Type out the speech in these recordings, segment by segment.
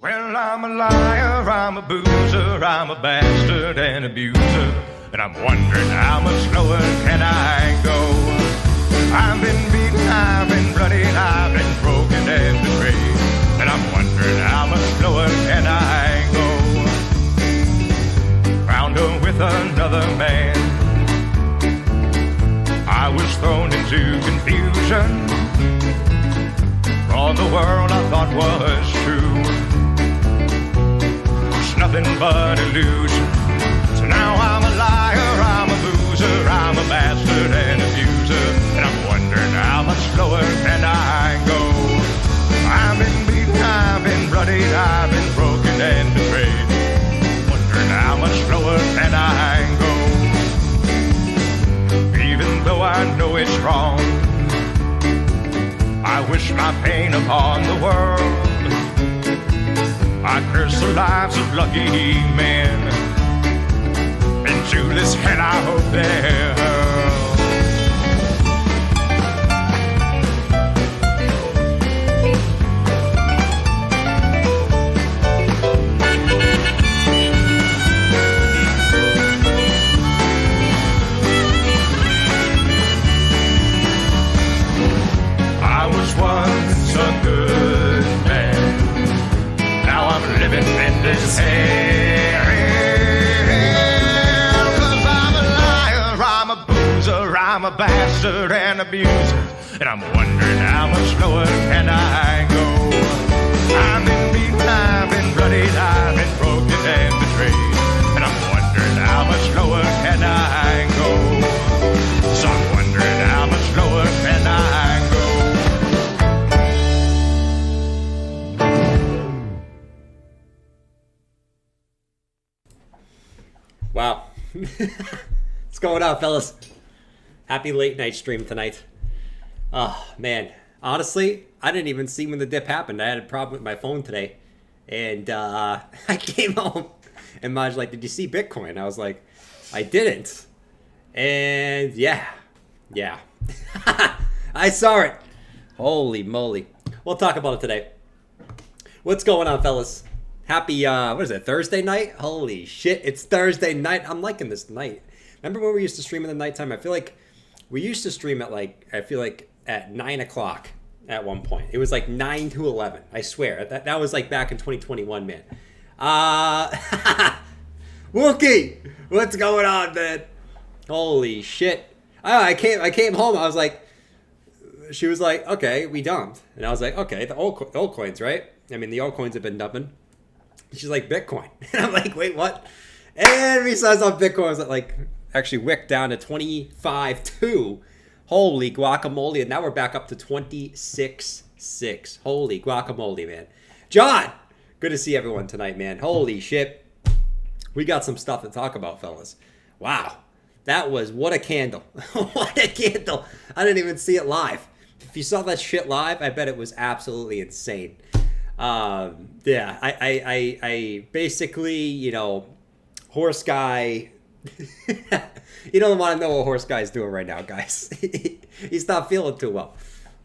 Well, I'm a liar, I'm a boozer, I'm a bastard and abuser, and I'm wondering how much lower can I go? I've been beaten, I've been bloodied, I've been broken and betrayed, and I'm wondering how much lower can I go? Found her with another man, I was thrown into confusion. All the world I thought was true, it's nothing but illusion. So now I'm a liar, I'm a loser, I'm a bastard and abuser, and I'm wondering how much lower can I go? I've been beaten, I've been bloodied, I've been broken and betrayed, wondering how much lower can I go? Even though I know it's wrong, I wish my pain upon the world. I curse the lives of lucky men. Into this hell I hope they're hurled. I was once a good man, now I'm living in this hell. 'Cause I'm a liar, I'm a boozer, I'm a bastard and abuser, and I'm wondering how much lower can I go? I've been beaten, I've been bloodied, I've been broken and betrayed, and I'm wondering how much lower can I go? So I'm wondering how much lower can I go? Wow. What's going on, fellas? Happy late night stream tonight. Oh, man. Honestly, I didn't even see when the dip happened. I had a problem with my phone today. And I came home and Maj like, did you see Bitcoin? I was like, I didn't. And yeah. I saw it. Holy moly. We'll talk about it today. What's going on, fellas? Happy, what is it, Thursday night? Holy shit, it's Thursday night. I'm liking this night. Remember when we used to stream in the nighttime? I feel like we used to stream at at 9 o'clock at one point. It was like 9 to 11, I swear. That was like back in 2021, man. Wookie, what's going on, man? Holy shit. I came home, I was like, she was like, okay, we dumped. And I was like, okay, the altcoins, right? I mean, the altcoins have been dumping. She's like, Bitcoin. And I'm like, wait, what? And we saw some Bitcoin was like actually wicked down to 25.2. Holy guacamole. And now we're back up to 26.6. Holy guacamole, man. John, good to see everyone tonight, man. Holy shit. We got some stuff to talk about, fellas. Wow. That was, what a candle. What a candle. I didn't even see it live. If you saw that shit live, I bet it was absolutely insane. Yeah, I basically, you know, horse guy, you don't want to know what horse guy's doing right now, guys. He's not feeling too well.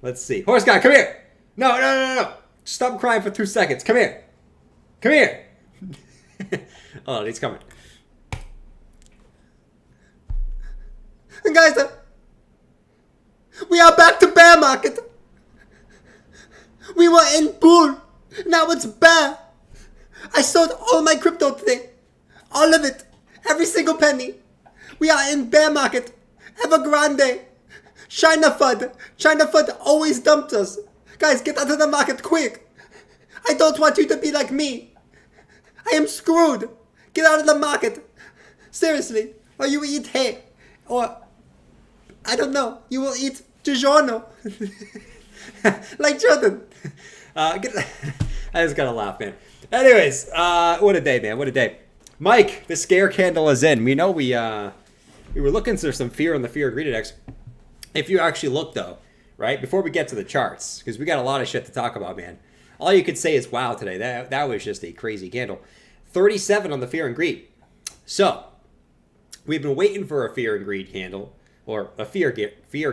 Let's see. Horse guy, come here. No. Stop crying for 2 seconds. Come here. Oh, he's coming. And guys, we are back to bear market. We were in bull. Now it's bear. I sold all my crypto today. All of it. Every single penny. We are in bear market. Evergrande. China FUD always dumped us. Guys, get out of the market quick. I don't want you to be like me. I am screwed. Get out of the market. Seriously. Or you eat hay. Or, I don't know. You will eat DiGiorno. Like Jordan. I just gotta laugh, man. Anyways, what a day, man. What a day. Mike, the scare candle is in. We know we were looking for some fear on the Fear and Greed Index. If you actually look, though, right, before we get to the charts, because we got a lot of shit to talk about, man. All you could say is, wow, today. That was just a crazy candle. 37 on the Fear and Greed. So, we've been waiting for a Fear and Greed candle, or a fear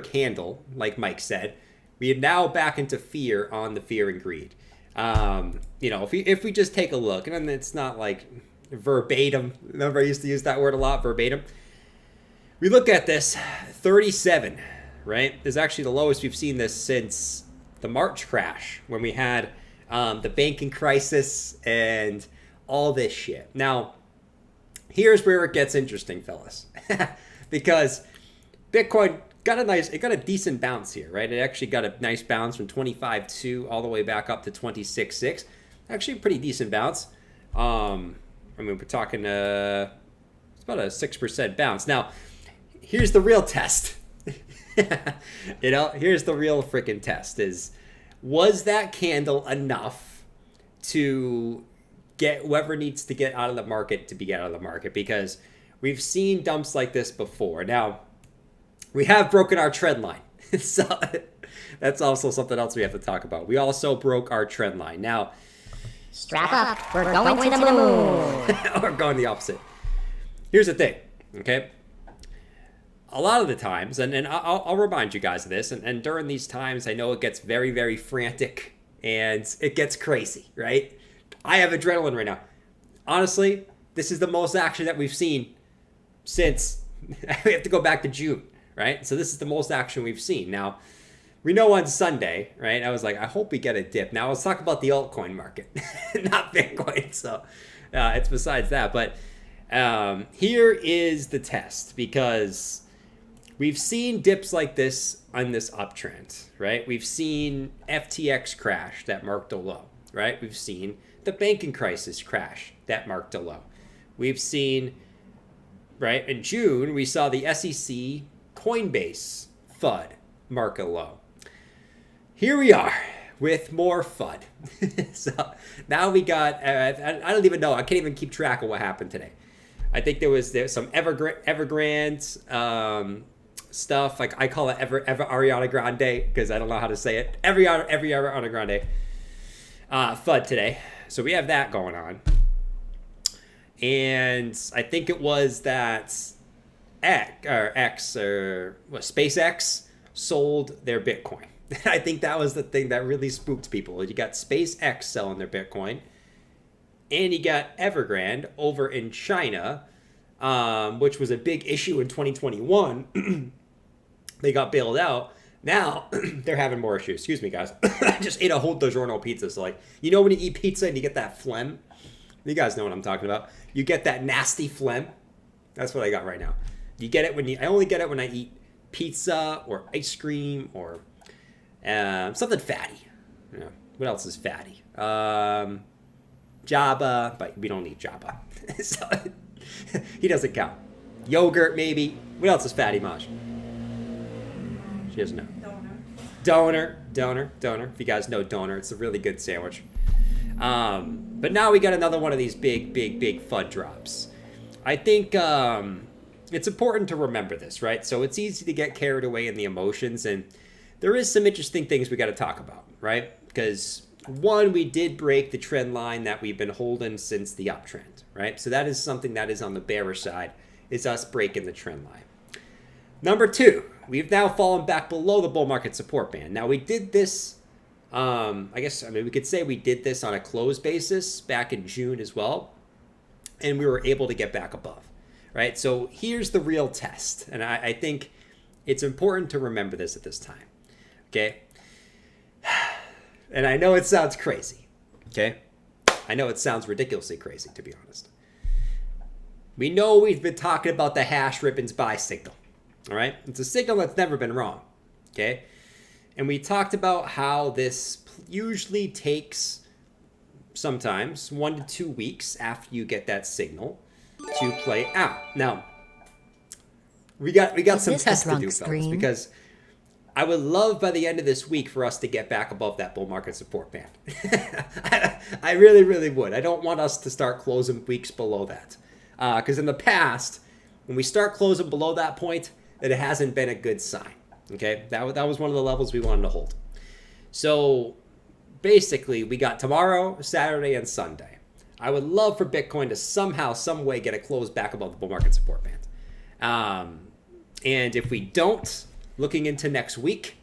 candle, like Mike said. We are now back into fear on the Fear and Greed. If we just take a look, and it's not like verbatim. Remember, I used to use that word a lot, verbatim. We look at this, 37, right? Is actually the lowest we've seen this since the March crash, when we had the banking crisis and all this shit. Now, here's where it gets interesting, fellas, because Bitcoin got a decent bounce here, right? It actually got a nice bounce from 25.2 all the way back up to 26.6. Actually, a pretty decent bounce. We're talking it's about a 6% bounce. Now, here's the real test. Here's the real freaking test: was that candle enough to get whoever needs to get out of the market to be out of the market? Because we've seen dumps like this before. Now, we have broken our trend line. So that's also something else we have to talk about. We also broke our trend line. Now, strap up, we're going to the moon. We're going the opposite. Here's the thing, okay? A lot of the times, and I'll remind you guys of this, and during these times, I know it gets very, very frantic, and it gets crazy, right? I have adrenaline right now. Honestly, this is the most action that we've seen since, we have to go back to June, right? So this is the most action we've seen. Now, we know on Sunday, right? I was like, I hope we get a dip. Now, let's talk about the altcoin market, not Bitcoin. So it's besides that. But here is the test, because we've seen dips like this on this uptrend, right? We've seen FTX crash that marked a low, right? We've seen the banking crisis crash that marked a low. We've seen, right, in June, we saw the SEC Coinbase FUD mark a low. Here we are with more FUD. So now we got, I don't even know, I can't even keep track of what happened today. I think there's some Evergrande stuff, like I call it ever Ariana Grande, because I don't know how to say it. Every Ariana Grande FUD today. So we have that going on. And I think it was that SpaceX sold their Bitcoin. I think that was the thing that really spooked people. You got SpaceX selling their Bitcoin, and you got Evergrande over in China, which was a big issue in 2021. They got bailed out. Now they're having more issues. Excuse me, guys. I just ate a whole DiGiorno pizza. So, like, you know when you eat pizza and you get that phlegm? You guys know what I'm talking about. You get that nasty phlegm. That's what I got right now. You get it I only get it when I eat pizza or ice cream or something fatty. You know, what else is fatty? Jabba, but we don't need Jabba. So he doesn't count. Yogurt, maybe. What else is fatty, Maj? She doesn't know. Donor. If you guys know Donor, it's a really good sandwich. But now we got another one of these big FUD drops. I think it's important to remember this, right? So it's easy to get carried away in the emotions, and there is some interesting things we got to talk about, right? Because one, we did break the trend line that we've been holding since the uptrend, right? So that is something that is on the bearish side, is us breaking the trend line. Number two, we've now fallen back below the bull market support band. Now we did this, we could say we did this on a close basis back in June as well, and we were able to get back above, right? So here's the real test, and I think it's important to remember this at this time, okay? And I know it sounds crazy, okay? I know it sounds ridiculously crazy, to be honest. We know we've been talking about the hash ribbons buy signal, all right? It's a signal that's never been wrong, okay? And we talked about how this usually takes sometimes 1 to 2 weeks after you get that signal to play out. Now, we got some tests to do, fellas, because I would love by the end of this week for us to get back above that bull market support band. I really, really would. I don't want us to start closing weeks below that. Because in the past, when we start closing below that point, that it hasn't been a good sign. Okay, that was one of the levels we wanted to hold. So basically, we got tomorrow, Saturday, and Sunday. I would love for Bitcoin to somehow, some way get a close back above the bull market support band. And if we don't, looking into next week,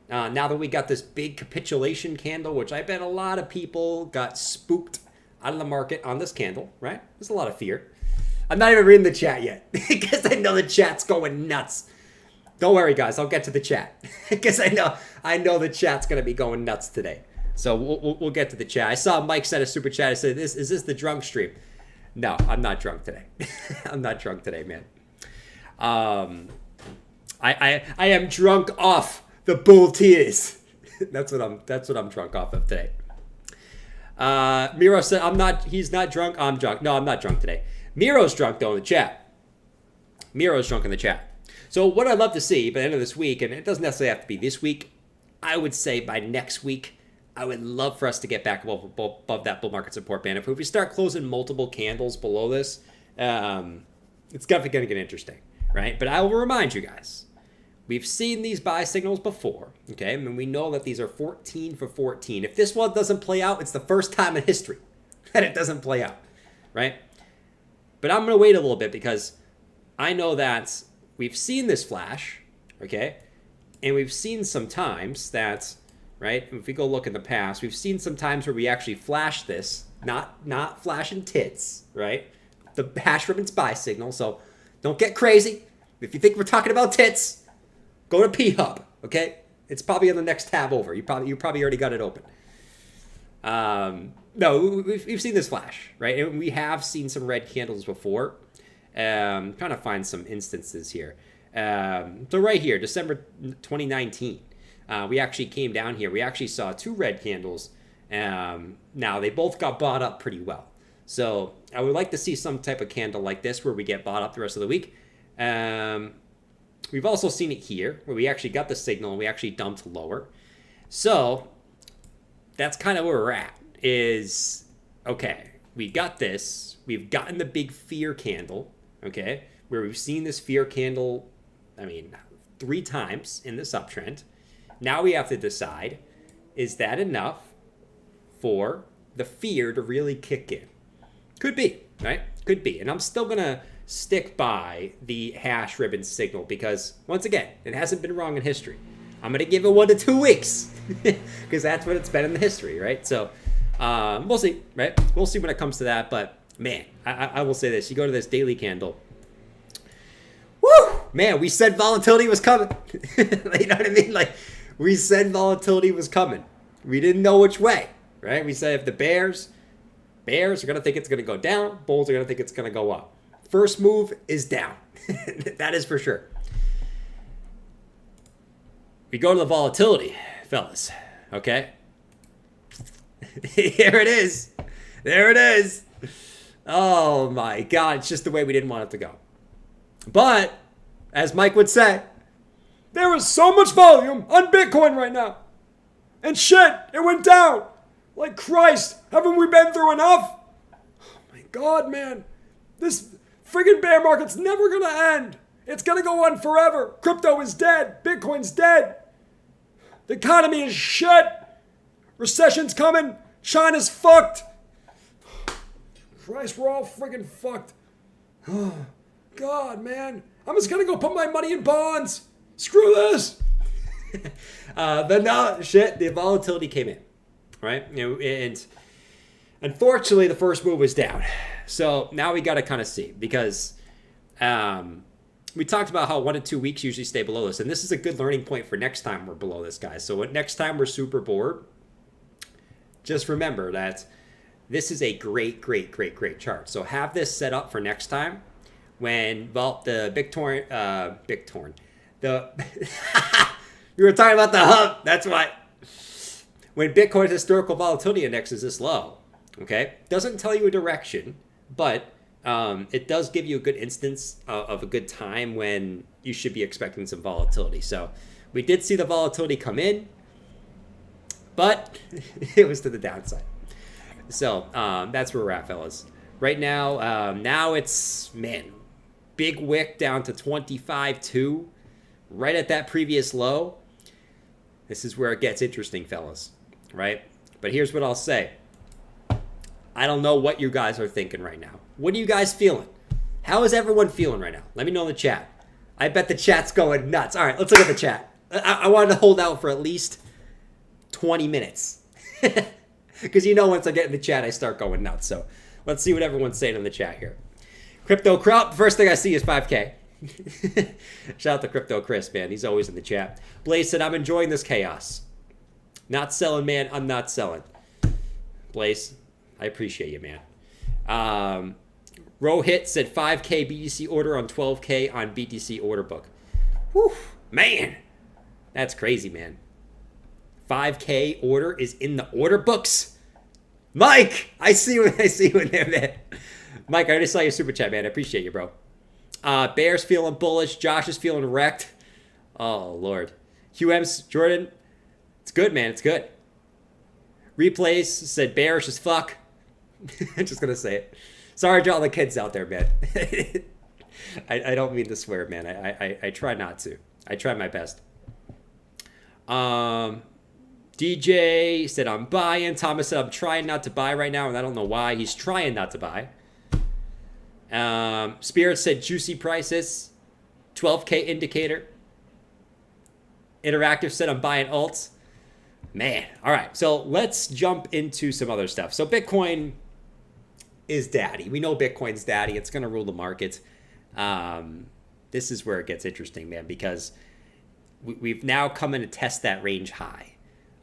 Now that we got this big capitulation candle, which I bet a lot of people got spooked out of the market on this candle, right? There's a lot of fear. I'm not even reading the chat yet because I know the chat's going nuts. Don't worry, guys. I'll get to the chat because I know the chat's going to be going nuts today. So we'll get to the chat. I saw Mike send a super chat. I said, is this the drunk stream? No, I'm not drunk today. I'm not drunk today, man. I am drunk off the bull tears. that's what I'm drunk off of today. Miro said he's not drunk, I'm drunk. No, I'm not drunk today. Miro's drunk though in the chat. Miro's drunk in the chat. So what I'd love to see by the end of this week, and it doesn't necessarily have to be this week, I would say by next week, I would love for us to get back above that bull market support band. If we start closing multiple candles below this, it's definitely going to get interesting, right? But I will remind you guys, we've seen these buy signals before, okay? I mean, we know that these are 14 for 14. If this one doesn't play out, it's the first time in history that it doesn't play out, right? But I'm going to wait a little bit because I know that we've seen this flash, okay? And we've seen some times that, right, if we go look in the past, we've seen some times where we actually flash this, not flashing tits, right? The hash ribbon's buy signal, so don't get crazy. If you think we're talking about tits, go to P-Hub, okay? It's probably on the next tab over. You probably already got it open. No, we've seen this flash, right? And we have seen some red candles before. Trying to find some instances here. So right here, December 2019, we actually came down here. We actually saw 2 red candles. Now, they both got bought up pretty well. So I would like to see some type of candle like this where we get bought up the rest of the week. We've also seen it here where we actually got the signal and we actually dumped lower. So that's kind of where we're at is, okay, we got this. We've gotten the big fear candle, okay, where we've seen this fear candle, 3 times in this uptrend. Now we have to decide, is that enough for the fear to really kick in? Could be, right? Could be. And I'm still going to stick by the hash ribbon signal because, once again, it hasn't been wrong in history. I'm going to give it 1 to 2 weeks because that's what it's been in the history, right? So we'll see, right? We'll see when it comes to that. But, man, I will say this. You go to this daily candle. Woo! Man, we said volatility was coming. You know what I mean? Like, we said volatility was coming. We didn't know which way, right? We said if the bears are going to think it's going to go down. Bulls are going to think it's going to go up. First move is down. That is for sure. We go to the volatility, fellas. Okay? Here it is. There it is. Oh, my God. It's just the way we didn't want it to go. But, as Mike would say, there is so much volume on Bitcoin right now. And shit, it went down. Like Christ, haven't we been through enough? Oh my God, man. This friggin' bear market's never gonna end. It's gonna go on forever. Crypto is dead. Bitcoin's dead. The economy is shit. Recession's coming. China's fucked. Christ, we're all friggin' fucked. Oh, God, man. I'm just gonna go put my money in bonds. Screw this. But no, shit, the volatility came in. Right? And unfortunately, the first move was down. So now we got to kind of see because we talked about how 1 to 2 weeks usually stay below this. And this is a good learning point for next time we're below this, guys. So next time we're super bored, just remember that this is a great chart. So have this set up for next time when, well, the BitTorrent, we were talking about the hump. That's why. When Bitcoin's historical volatility index is this low, okay, doesn't tell you a direction, but it does give you a good instance of a good time when you should be expecting some volatility. So we did see the volatility come in, but it was to the downside. So that's where we're at, fellas. Right now, now it's, man, big wick down to 25.2, right at that previous low. This is where it gets interesting, fellas. Right? But here's what I'll say. I don't know what you guys are thinking right now. What are you guys feeling? How is everyone feeling right now? Let me know in the chat. I bet the chat's going nuts. All right, let's look at the chat. I wanted to hold out for at least 20 minutes. Because once I get in the chat, I start going nuts. So let's see what everyone's saying in the chat here. Crypto Crop, first thing I see is 5K. Shout out to Crypto Chris, man. He's always in the chat. Blaze said, I'm enjoying this chaos. Not selling, man. I'm not selling. Blaze, I appreciate you, man. Rohit said 5K BTC order on 12K on BTC order book. Whew, man. That's crazy, man. 5K order is in the order books. Mike, I see you in there, man. Mike, I already saw your super chat, man. I appreciate you, bro. Bear's feeling bullish. Josh is feeling wrecked. Oh, Lord. QM's, Jordan, it's good, man. It's good. Replays said bearish as fuck. I'm just going to say it. Sorry to all the kids out there, man. I don't mean to swear, man. I try not to. I try my best. DJ said, I'm buying. Thomas said, I'm trying not to buy right now, and I don't know why. He's trying not to buy. Spirit said, juicy prices. 12K indicator. Interactive said, I'm buying alts. Man. All right. So let's jump into some other stuff. So Bitcoin is daddy. We know Bitcoin's daddy. It's going to rule the market. This is where it gets interesting, man, because we've now come in to test that range high.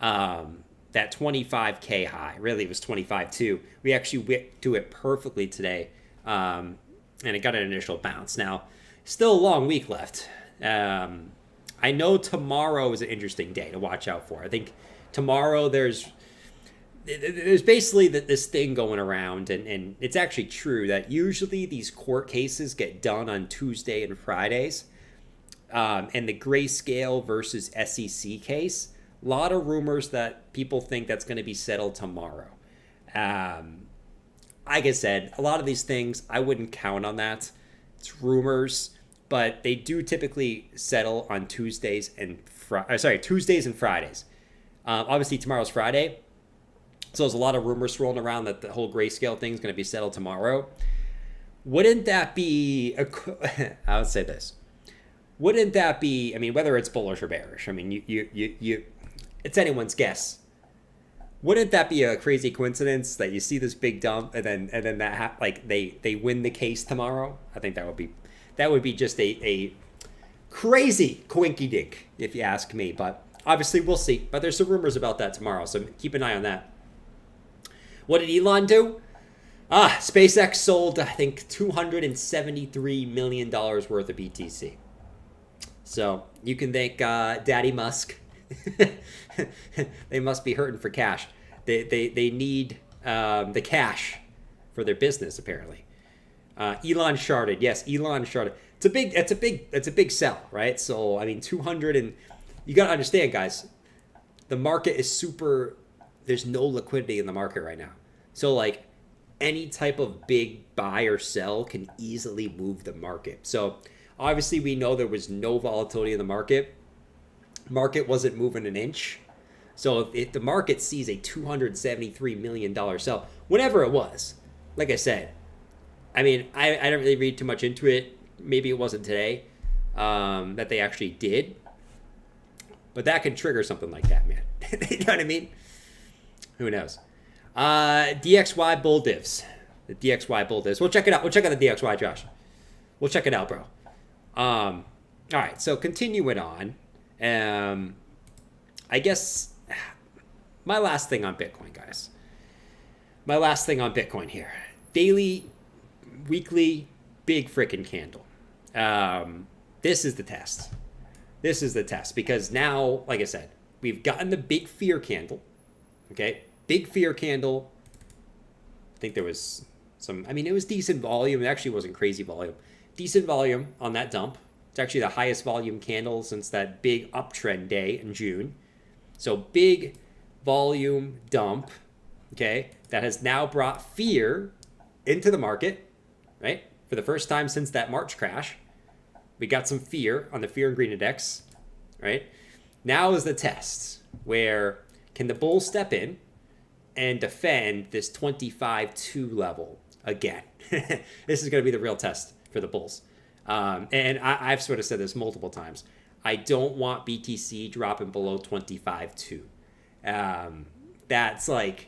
That 25K high. Really, it was 25.2. We actually went to it perfectly today. And it got an initial bounce. Now, still a long week left. I know tomorrow is an interesting day to watch out for. I think tomorrow there's basically this thing going around, and it's actually true that usually these court cases get done on Tuesday and Fridays. And the Grayscale versus SEC case, a lot of rumors that people think that's going to be settled tomorrow. Like I said, a lot of these things, I wouldn't count on that. It's rumors, but they do typically settle on Tuesdays and Fridays. Obviously, tomorrow's Friday, so there's a lot of rumors swirling around that the whole Grayscale thing is going to be settled tomorrow. Wouldn't that be? I would say this. Wouldn't that be? I mean, whether it's bullish or bearish, I mean, you it's anyone's guess. Wouldn't that be a crazy coincidence that you see this big dump and then that they win the case tomorrow? I think that would be just a crazy coinky dink, if you ask me. But obviously we'll see. But there's some rumors about that tomorrow, so keep an eye on that. What did Elon do? SpaceX sold, I think, $273 million worth of BTC. So you can thank Daddy Musk. They must be hurting for cash. They need the cash for their business, apparently. Elon sharded. Yes, Elon sharded. It's a big sell, right? So I mean, 200, and you got to understand, guys, the market is super. There's no liquidity in the market right now. So like any type of big buy or sell can easily move the market. So obviously we know there was no volatility in the market. Market wasn't moving an inch. So if the market sees a $273 million sell, whatever it was, like I said, I mean, I didn't really read too much into it. Maybe it wasn't today that they actually did. But that can trigger something like that, man. You know what I mean? Who knows? DXY bull divs. The DXY bull divs. We'll check it out. We'll check out the DXY, Josh. We'll check it out, bro. All right, so continuing on. I guess my last thing on Bitcoin, guys. My last thing on Bitcoin here. Daily, weekly, big freaking candle. This is the test. This is the test because now, like I said, we've gotten the big fear candle. Okay, big fear candle. I think there was some, I mean, it was decent volume. It actually wasn't crazy volume. Decent volume on that dump. It's actually the highest volume candle since that big uptrend day in June. So big volume dump, okay, that has now brought fear into the market, right? For the first time since that March crash, we got some fear on the fear and green index, right? Now is the test where can the bulls step in and defend this 25.2 level again? This is going to be the real test for the bulls. And I've sort of said this multiple times. I don't want BTC dropping below 25.2. That's like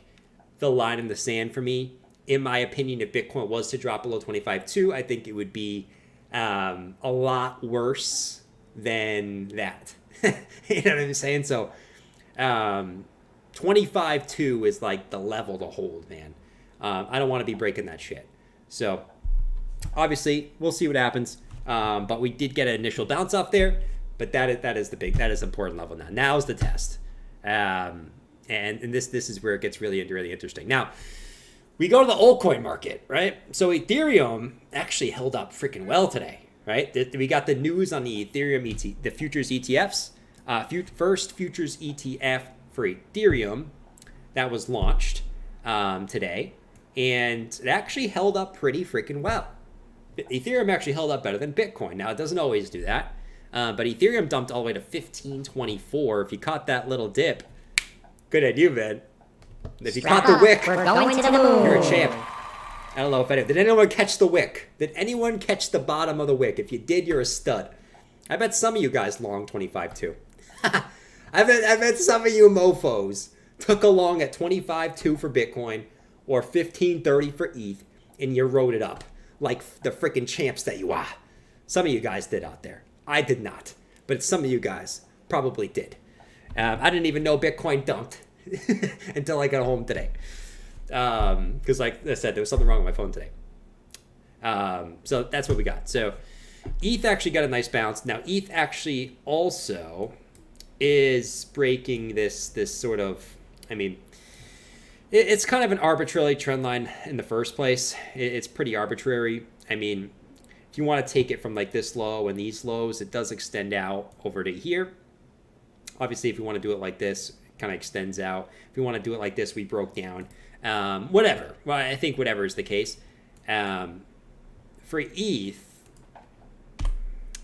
the line in the sand for me. In my opinion, if Bitcoin was to drop below 25.2, I think it would be a lot worse than that. You know what I'm saying? So 25.2 is like the level to hold, man. I don't want to be breaking that shit. So obviously, we'll see what happens. But we did get an initial bounce off there. But that is important level now. Now's the test. And this is where it gets really interesting. Now, we go to the altcoin market, right? So Ethereum actually held up freaking well today, right? We got the news on the Ethereum the futures ETFs. First futures ETF for Ethereum that was launched today, and it actually held up pretty freaking well. Ethereum actually held up better than Bitcoin. Now, it doesn't always do that, but Ethereum dumped all the way to 1524. If you caught that little dip, good on you, man. If you caught the wick, We're going to the moon. you're a champ. I don't know if did anyone catch the wick? Did anyone catch the bottom of the wick? If you did, you're a stud. I bet some of you guys long 25.2. I bet some of you mofos took along at 25.2 for Bitcoin or 15.30 for ETH, and you rode it up like the freaking champs that you are. Some of you guys did out there. I did not, but some of you guys probably did. I didn't even know Bitcoin dumped until I got home today. Because like I said, there was something wrong with my phone today. So that's what we got. So ETH actually got a nice bounce. Now ETH actually also is breaking this sort of, I mean, it's kind of an arbitrary trend line in the first place. It's pretty arbitrary. I mean, if you want to take it from like this low and these lows, it does extend out over to here. Obviously, if you want to do it like this, it kind of extends out. If you want to do it like this, we broke down. Whatever. Well, I think whatever is the case. For ETH,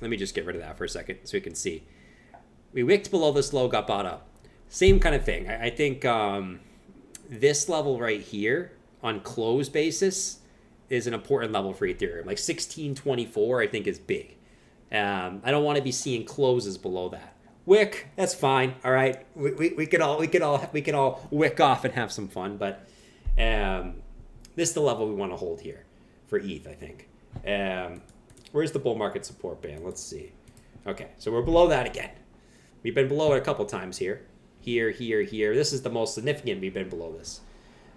let me just get rid of that for a second so we can see. We wicked below this low, got bought up. Same kind of thing. I think this level right here on close basis is an important level for Ethereum. Like 1624, I think is big. I don't want to be seeing closes below that. Wick, that's fine. All right, we can all wick off and have some fun. But this is the level we want to hold here for ETH, I think. Where's the bull market support band? Let's see. Okay, so we're below that again. We've been below it a couple times here. Here. This is the most significant we've been below this.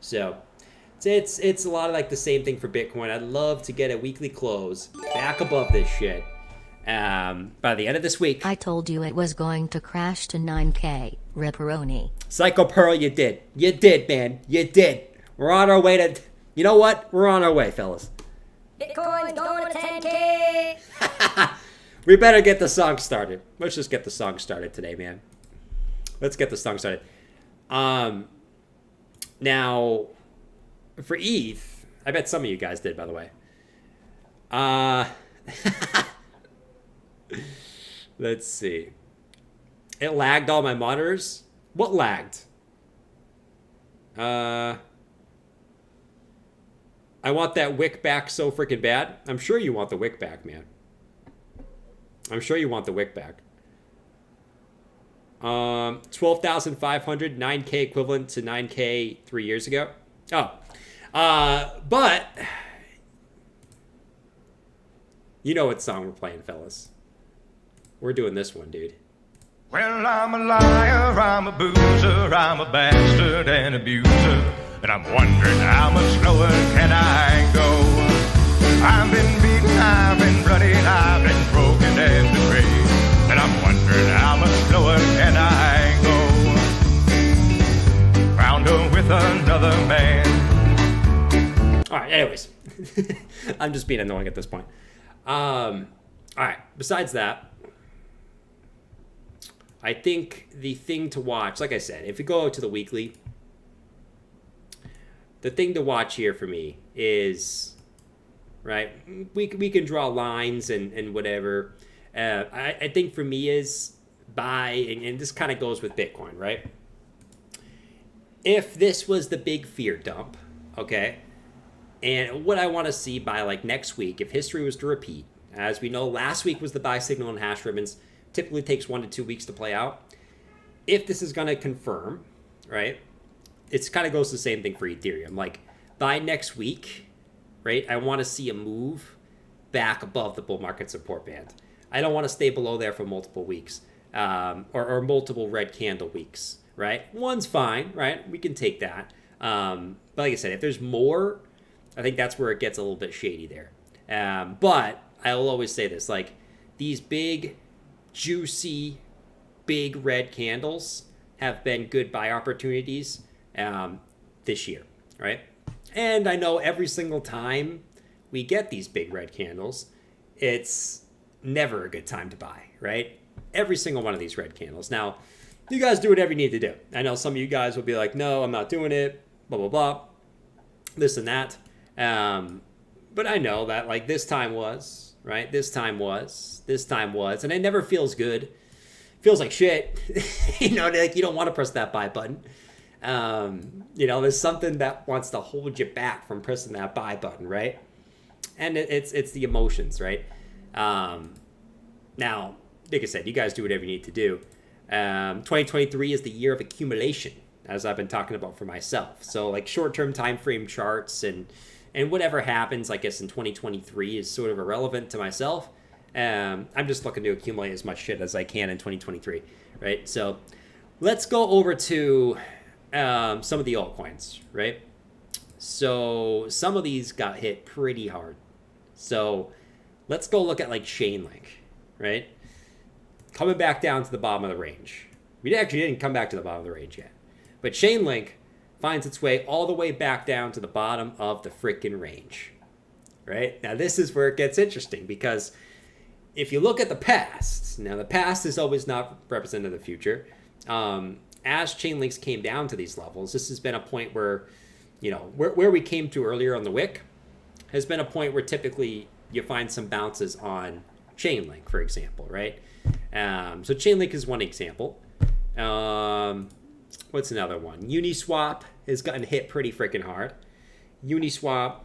So it's a lot of like the same thing for Bitcoin. I'd love to get a weekly close back above this shit. By the end of this week. I told you it was going to crash to 9K, Ripperoni. Psycho Pearl, you did. You did, man. You did. We're on our way to... You know what? We're on our way, fellas. Bitcoin's going to 10K. We better get the song started. Let's just get the song started today, man. Let's get the song started. Now, for ETH, I bet some of you guys did, by the way. Let's see. It lagged all my monitors. What lagged? I want that wick back so freaking bad. I'm sure you want the wick back, man. I'm sure you want the wick back. 12,500, 9K equivalent to 9K 3 years ago. Oh. But you know what song we're playing, fellas. We're doing this one, dude. Well, I'm a liar, I'm a boozer, I'm a bastard and abuser, and I'm wondering how much lower can I go? I've been beaten, I've been bloodied, I've been broken and betrayed, and I'm wondering how much lower can I go? Found her with another man. All right, anyways. I'm just being annoying at this point. All right, besides that, I think the thing to watch, like I said, if you go to the weekly, the thing to watch here for me is, right, we can draw lines and whatever. I think for me is buy, and this kind of goes with Bitcoin, right? If this was the big fear dump, okay, and what I want to see by like next week, if history was to repeat, as we know, last week was the buy signal and hash ribbons. Typically takes 1 to 2 weeks to play out. If this is going to confirm, right, it's kind of goes the same thing for Ethereum. Like, by next week, right, I want to see a move back above the bull market support band. I don't want to stay below there for multiple weeks, or multiple red candle weeks, right? One's fine, right? We can take that. But like I said, if there's more, I think that's where it gets a little bit shady there. But I'll always say this, like, these big, juicy, big red candles have been good buy opportunities this year, right? And I know every single time we get these big red candles, it's never a good time to buy, right? Every single one of these red candles. Now, you guys do whatever you need to do. I know some of you guys will be like, no, I'm not doing it, blah, blah, blah, this and that. But I know that, like, this time was, right? This time was, and it never feels good. Feels like shit. You know, like, you don't want to press that buy button. You know, there's something that wants to hold you back from pressing that buy button, right? And it's the emotions, right? Now, like I said, you guys do whatever you need to do. 2023 is the year of accumulation, as I've been talking about for myself. So, like, short-term time frame charts and whatever happens, I guess, in 2023 is sort of irrelevant to myself. I'm just looking to accumulate as much shit as I can in 2023, right? So let's go over to some of the altcoins, right? So some of these got hit pretty hard. So let's go look at, like, Chainlink, right? Coming back down to the bottom of the range. We actually didn't come back to the bottom of the range yet. But Chainlink finds its way all the way back down to the bottom of the freaking range, right? Now, this is where it gets interesting, because if you look at the past, now the past is always not representative of the future. As Chainlinks came down to these levels, this has been a point where, you know, where we came to earlier on the wick has been a point where typically you find some bounces on Chainlink, for example, right? So Chainlink is one example. What's another one? Uniswap has gotten hit pretty freaking hard. Uniswap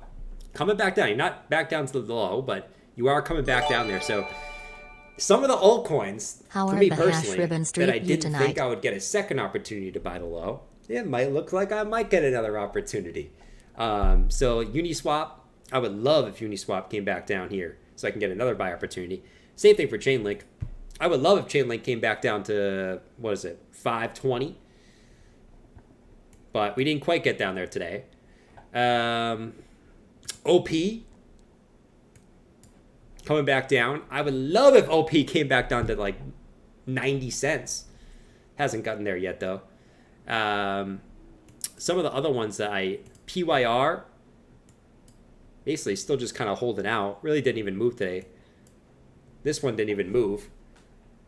coming back down. You're not back down to the low, but you are coming back down there. So some of the altcoins, for me personally, that I didn't think I would get a second opportunity to buy the low, it might look like I might get another opportunity. So Uniswap, I would love if Uniswap came back down here so I can get another buy opportunity. Same thing for Chainlink. I would love if Chainlink came back down to, what is it, 520. But we didn't quite get down there today. OP coming back down. I would love if OP came back down to like 90 cents. Hasn't gotten there yet, though. Some of the other ones that PYR, basically still just kind of holding out. Really didn't even move today. This one didn't even move.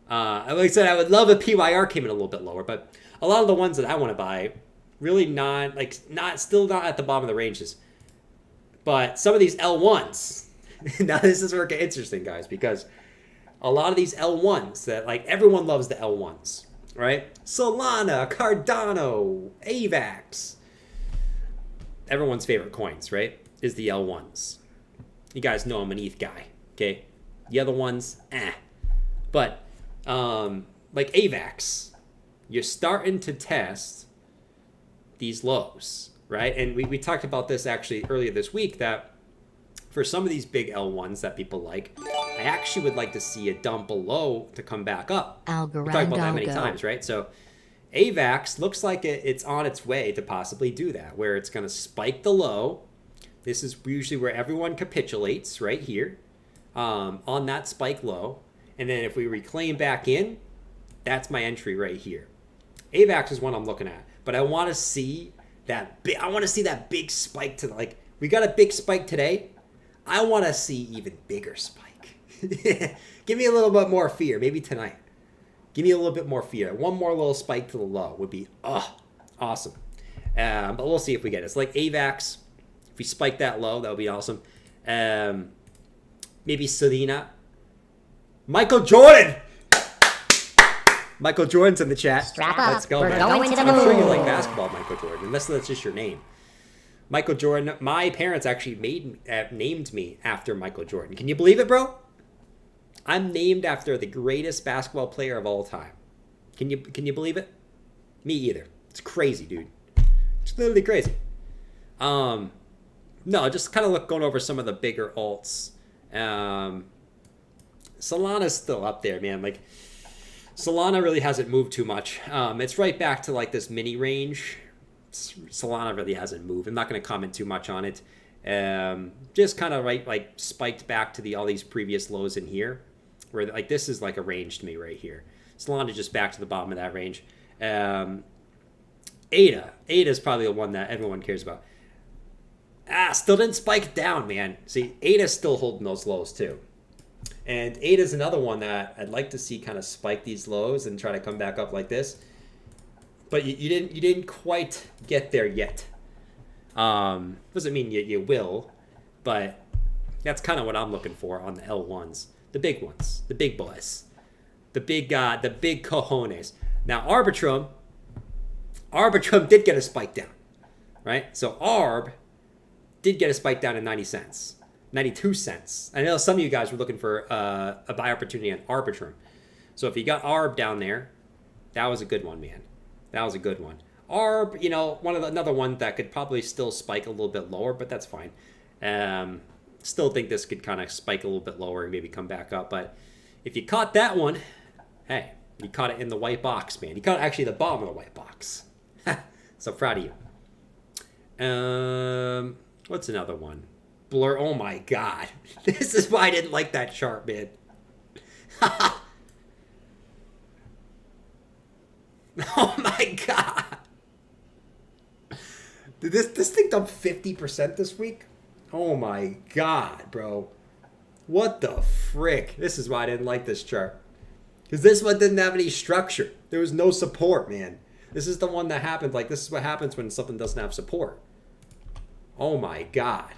Like I said, I would love if PYR came in a little bit lower, but a lot of the ones that I want to buy, really still not at the bottom of the ranges. But some of these L1s, now this is where it gets interesting, guys, because a lot of these L1s that, like, everyone loves the L1s, right? Solana, Cardano, AVAX. Everyone's favorite coins, right, is the L1s. You guys know I'm an ETH guy, okay? The other ones, But, like AVAX, you're starting to test these lows, right? And we talked about this actually earlier this week, that for some of these big L1s that people like, I actually would like to see a dump below to come back up. We talked about that many times, right? So AVAX looks like it's on its way to possibly do that, where it's going to spike the low. This is usually where everyone capitulates, right here, on that spike low. And then if we reclaim back in, that's my entry right here. AVAX is one I'm looking at, but I want to see that big. I want to see that big spike to, like, we got a big spike today. I want to see even bigger spike. Give me a little bit more fear, maybe tonight. Give me a little bit more fear. One more little spike to the low would be awesome. But we'll see if we get it. It's like AVAX. If we spike that low, that would be awesome. Maybe Selena. Michael Jordan. Michael Jordan's in the chat. Strap up. Let's go, We're man. going to the I'm sure you moon. like basketball, Michael Jordan, unless that's just your name. Michael Jordan. My parents actually named me after Michael Jordan. Can you believe it, bro? I'm named after the greatest basketball player of all time. Can you believe it? Me either. It's crazy, dude. It's literally crazy. No, just kind of going over some of the bigger alts. Solana's still up there, man. Like, Solana really hasn't moved too much. It's right back to like this mini range. Solana really hasn't moved. I'm not going to comment too much on it. Just kind of like spiked back to all these previous lows in here, where like this is like a range to me right here. Solana just back to the bottom of that range. ADA is probably the one that everyone cares about. Still didn't spike down, man. See, ADA's still holding those lows too. And ADA's another one that I'd like to see kind of spike these lows and try to come back up like this. But you didn't quite get there yet. Doesn't mean you will, but that's kind of what I'm looking for on the L1s, the big ones, the big boys, the big cojones. Now Arbitrum did get a spike down, right? So ARB did get a spike down to 90 cents, 92 cents. I know some of you guys were looking for a buy opportunity on Arbitrum. So if you got ARB down there, that was a good one, man. That was a good one. ARB, another one that could probably still spike a little bit lower, but that's fine. Still think this could kind of spike a little bit lower and maybe come back up. But if you caught that one, hey, you caught it in the white box, man. You caught it actually the bottom of the white box. So proud of you. What's another one? Blur. Oh my God. This is why I didn't like that chart, man. Oh my God. Did this thing dump 50% this week? Oh my God, bro. What the frick? This is why I didn't like this chart. Because this one didn't have any structure. There was no support, man. This is the one that happened. Like, this is what happens when something doesn't have support. Oh my God.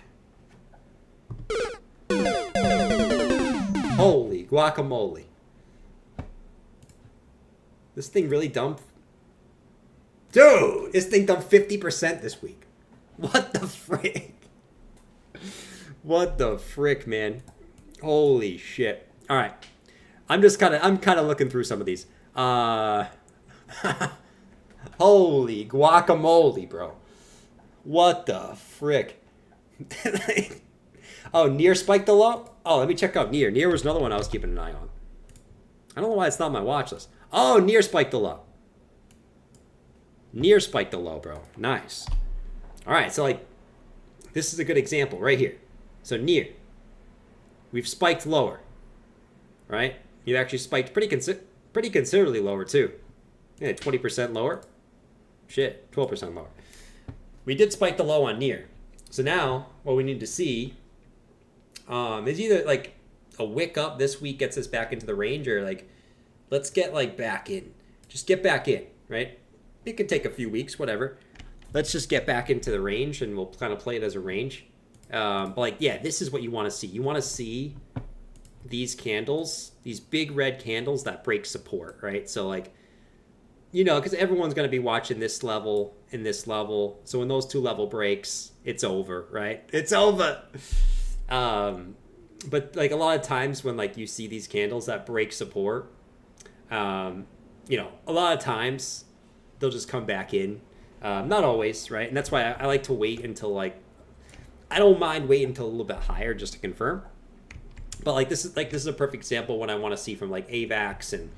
Holy guacamole. This thing really dumped. Dude, this thing dumped 50% this week. What the frick? What the frick, man? Holy shit. All right. I'm kind of looking through some of these. Holy guacamole, bro. What the frick? Oh, Near spiked the low? Oh, let me check out Near. Near was another one I was keeping an eye on. I don't know why it's not on my watch list. Oh, Near spiked the low. Near spiked the low, bro. Nice. All right, so like, this is a good example right here. So Near, we've spiked lower, right? You've actually spiked pretty considerably lower too. Yeah, 20% lower. Shit, 12% lower. We did spike the low on Near. So now what we need to see is either like a wick up this week gets us back into the range, or like let's get like back in. Just get back in, right? It could take a few weeks, whatever. Let's just get back into the range and we'll kind of play it as a range. But like, yeah, this is what you want to see. You want to see these candles, these big red candles that break support, right? So like, because everyone's going to be watching this level and this level. So when those two level breaks, it's over, right? It's over. But like a lot of times when like you see these candles that break support, a lot of times they'll just come back in. Not always, right? And that's why I like to wait until like, I don't mind waiting until a little bit higher just to confirm. But like this is a perfect example when I want to see from like AVAX and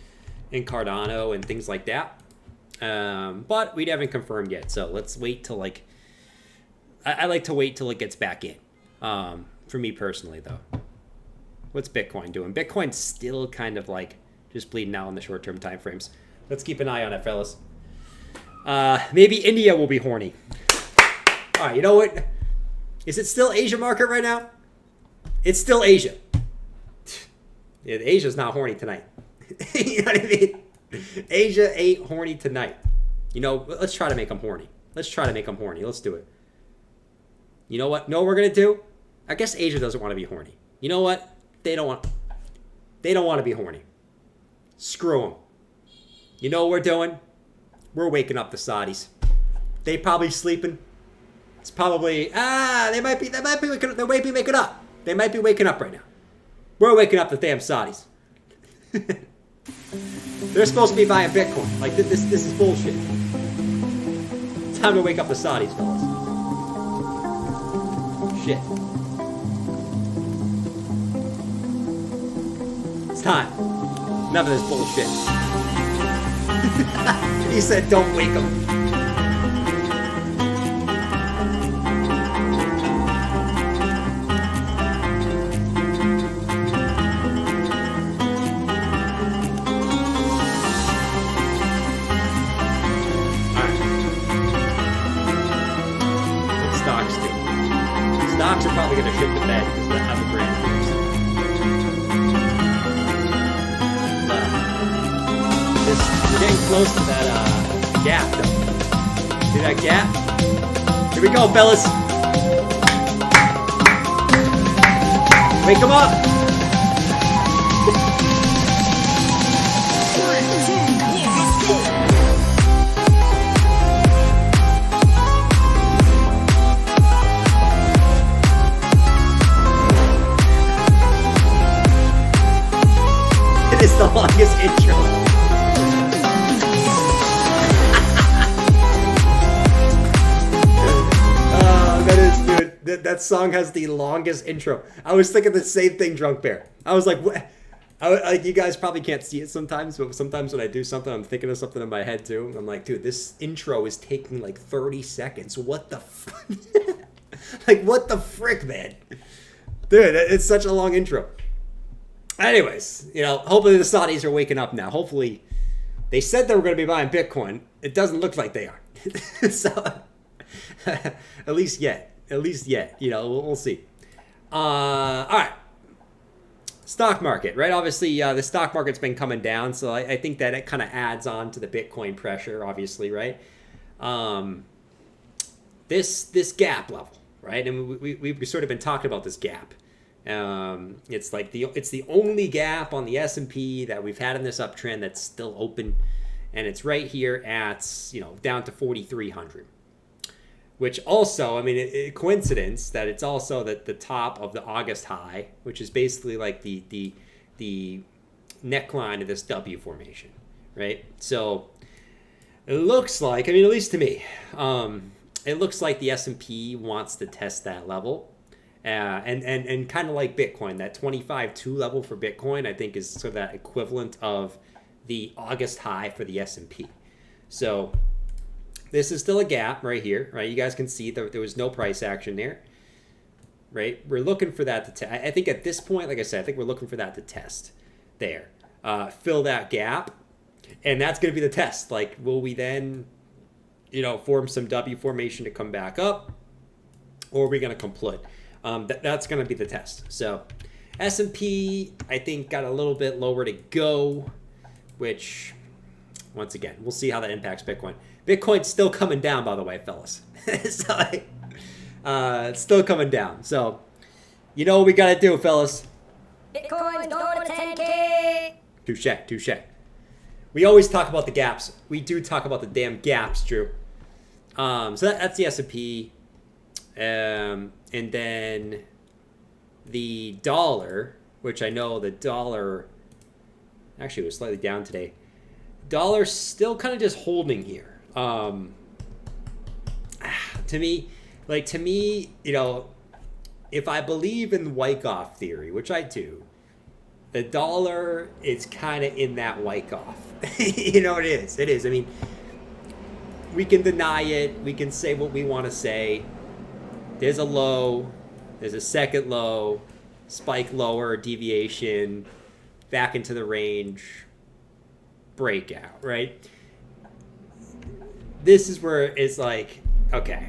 Cardano and things like that. But we haven't confirmed yet, so let's wait till like I like to wait till it gets back in. For me personally, though, what's Bitcoin doing? Bitcoin's still kind of like just bleeding out in the short-term time frames. Let's keep an eye on it, fellas. Maybe India will be horny. All right, you know what? Is it still Asia market right now? It's still Asia. Yeah, Asia's not horny tonight. You know what I mean? Asia ain't horny tonight. Let's try to make them horny. Let's do it. You know what? Know what we're going to do? I guess Asia doesn't want to be horny. You know what? They don't want to be horny. Screw them. You know what we're doing? We're waking up the Saudis. They probably sleeping. It's probably, they might be waking up. They might be waking up right now. We're waking up the damn Saudis. They're supposed to be buying Bitcoin. Like, this is bullshit. Time to wake up the Saudis, fellas. Shit. It's time. Enough of this bullshit. He said, don't wake them. Stocks are probably going to shit the bed because they have a grand news. We're getting close to that gap, though. See that gap? Here we go, fellas. Wake them up. It's the longest intro. That is, dude. That song has the longest intro. I was thinking the same thing, Drunk Bear. I was like, what? Like, you guys probably can't see it sometimes, but sometimes when I do something, I'm thinking of something in my head too. I'm like, dude, this intro is taking like 30 seconds. What the like, what the frick, man? Dude, it's such a long intro. Anyways, hopefully the Saudis are waking up now. Hopefully, they said they were going to be buying Bitcoin. It doesn't look like they are. So, at least yet. We'll see. All right. Stock market, right? Obviously, the stock market's been coming down, so I think that it kind of adds on to the Bitcoin pressure, obviously, right? This gap level, right? And we've sort of been talking about this gap. It's like it's the only gap on the S&P that we've had in this uptrend that's still open, and it's right here at down to 4,300, which also, I mean, coincidence that it's also the top of the August high, which is basically like the neckline of this W formation, right? So it looks like, I mean, at least to me, it looks like the S&P wants to test that level. And kind of like Bitcoin, that 25.2 level for Bitcoin, I think is sort of that equivalent of the August high for the S&P. So this is still a gap right here, right? You guys can see that there was no price action there, right? We're looking for that to I think at this point, like I said, I think we're looking for that to test there, fill that gap, and that's going to be the test. Like, will we then, form some W formation to come back up, or are we going to complete? That's going to be the test. So S&P, I think, got a little bit lower to go, which, once again, we'll see how that impacts Bitcoin. Bitcoin's still coming down, by the way, fellas. So, it's still coming down. So, you know what we got to do, fellas. Bitcoin's going to 10K. Touche. We always talk about the gaps. We do talk about the damn gaps, Drew. So that's the S&P. And then the dollar, which I know the dollar actually was slightly down today. Dollar still kind of just holding here. To me, if I believe in Wyckoff theory, which I do, the dollar is kind of in that Wyckoff. It is. It is. I mean, we can deny it. We can say what we want to say. There's a low, there's a second low, spike lower, deviation, back into the range, breakout, right? This is where it's like, okay,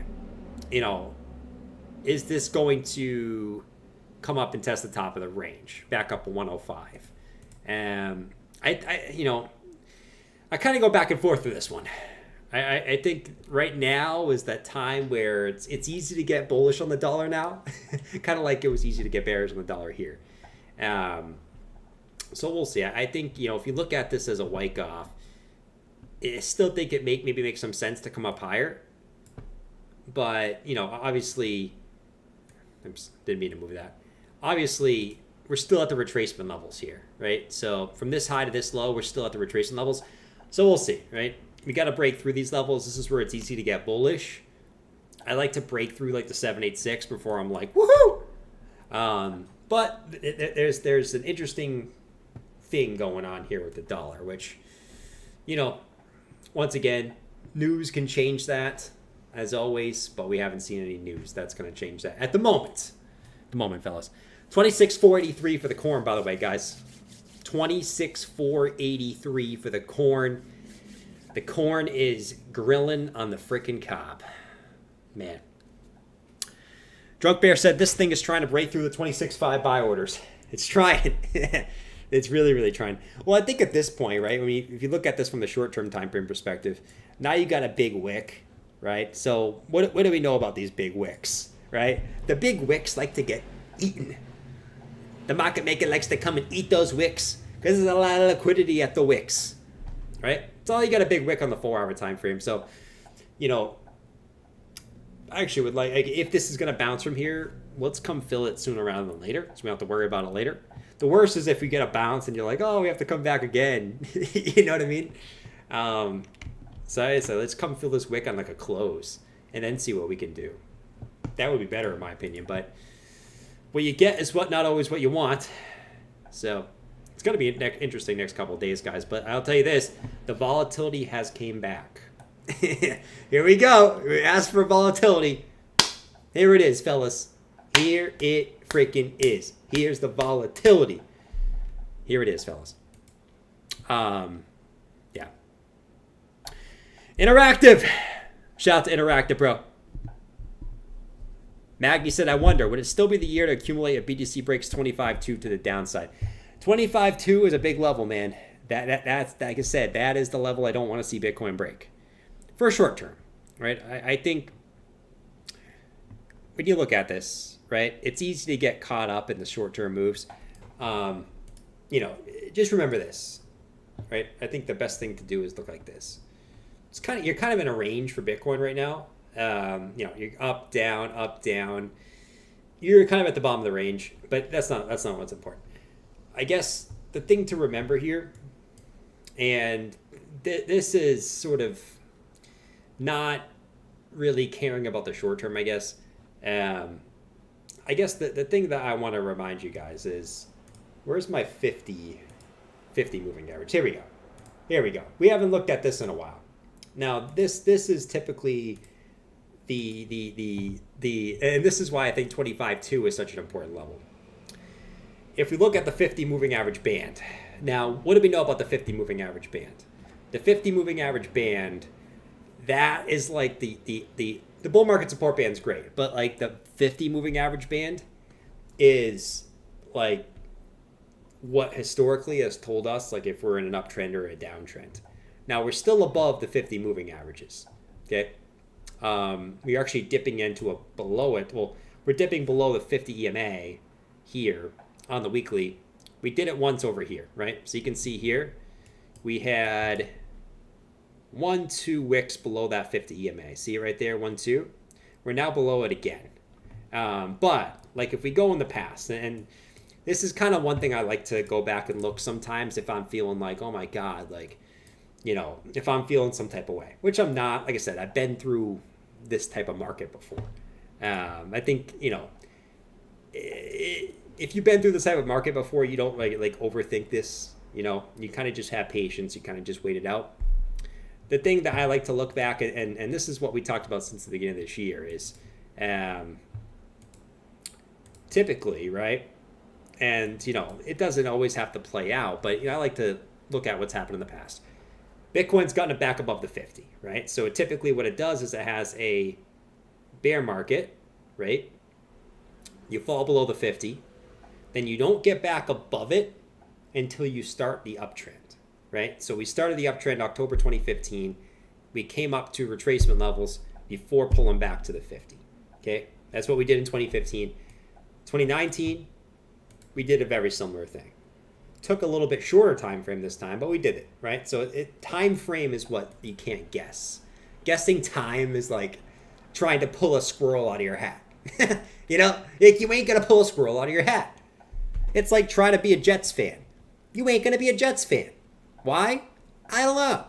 is this going to come up and test the top of the range, back up to 105? I kind of go back and forth with this one. I think right now is that time where it's easy to get bullish on the dollar now, kind of like it was easy to get bearish on the dollar here. So we'll see. I think, if you look at this as a Wyckoff, I still think it maybe makes some sense to come up higher. But, obviously, I didn't mean to move that. Obviously, we're still at the retracement levels here, right? So from this high to this low, we're still at the retracement levels. So we'll see, right? We got to break through these levels. This is where it's easy to get bullish. I like to break through like the 786 before I'm like, woohoo! But there's an interesting thing going on here with the dollar, which, you know, once again, news can change that, as always, but we haven't seen any news that's going to change that at the moment. At the moment, fellas. 26,483 for the corn, by the way, guys. 26,483 for the corn. The corn is grilling on the frickin' cob. Man. Drunk Bear said this thing is trying to break through the 26.5 buy orders. It's trying. It's really, really trying. Well, I think at this point, right, I mean, if you look at this from the short-term time frame perspective, now you got a big wick, right? So what do we know about these big wicks, right? The big wicks like to get eaten. The market maker likes to come and eat those wicks because there's a lot of liquidity at the wicks, right? So you got a big wick on the 4-hour time frame. So, you know, I actually would like if this is going to bounce from here, let's come fill it sooner rather than later, so we don't have to worry about it later. The worst is if we get a bounce and you're like, oh, we have to come back again. You know what I mean? So let's come fill this wick on like a close and then see what we can do. That would be better in my opinion, but what you get is not always what you want. So it's going to be interesting next couple of days, guys. But I'll tell you this, the volatility has came back. Here we go. We asked for volatility. Here it is, fellas. Here it freaking is. Here's the volatility. Here it is, fellas. Yeah. Interactive. Shout out to Interactive, bro. Maggie said, I wonder, would it still be the year to accumulate if BTC breaks 25.2 to the downside? 25.2 is a big level, man. That's like I said, that is the level I don't want to see Bitcoin break. For short term, right? I think when you look at this, right, it's easy to get caught up in the short term moves. You know, just remember this, right? I think the best thing to do is look like this. You're kind of in a range for Bitcoin right now. You know, you're up, down. You're kind of at the bottom of the range, but that's not what's important. I guess the thing to remember here, and this is sort of not really caring about the short term, I guess. I guess the thing that I want to remind you guys is, where's my 50 moving average? Here we go. We haven't looked at this in a while. Now, this is typically the and this is why I think 25.2 is such an important level. If we look at the 50 moving average band, now what do we know about the 50 moving average band? The 50 moving average band, that is like the bull market support band is great, but like the 50 moving average band is like what historically has told us like if we're in an uptrend or a downtrend. Now we're still above the 50 moving averages. Okay, we're actually dipping into below it. Well, we're dipping below the 50 EMA here on the weekly. We did it once over here, right? So you can see here we had 1-2 wicks below that 50 EMA. See it right there, 1-2. We're now below it again. But like if we go in the past, and this is kind of one thing I like to go back and look sometimes if I'm feeling like, oh my God, like, you know, if I'm feeling some type of way, which I'm not. Like I said, I've been through this type of market before. I think, you know, if you've been through this type of market before, you don't like overthink this. You know, you kind of just have patience. You kind of just wait it out. The thing that I like to look back and this is what we talked about since the beginning of this year is typically, right? And, you know, it doesn't always have to play out, but, you know, I like to look at what's happened in the past. Bitcoin's gotten it back above the 50, right? So typically what it does is it has a bear market, right? You fall below the 50, then you don't get back above it until you start the uptrend, right? So we started the uptrend October 2015. We came up to retracement levels before pulling back to the 50, okay? That's what we did in 2015. 2019, we did a very similar thing. Took a little bit shorter time frame this time, but we did it, right? So time frame is what you can't guess. Guessing time is like trying to pull a squirrel out of your hat. You know, like you ain't gonna pull a squirrel out of your hat. It's like trying to be a Jets fan. You ain't going to be a Jets fan. Why? I don't know.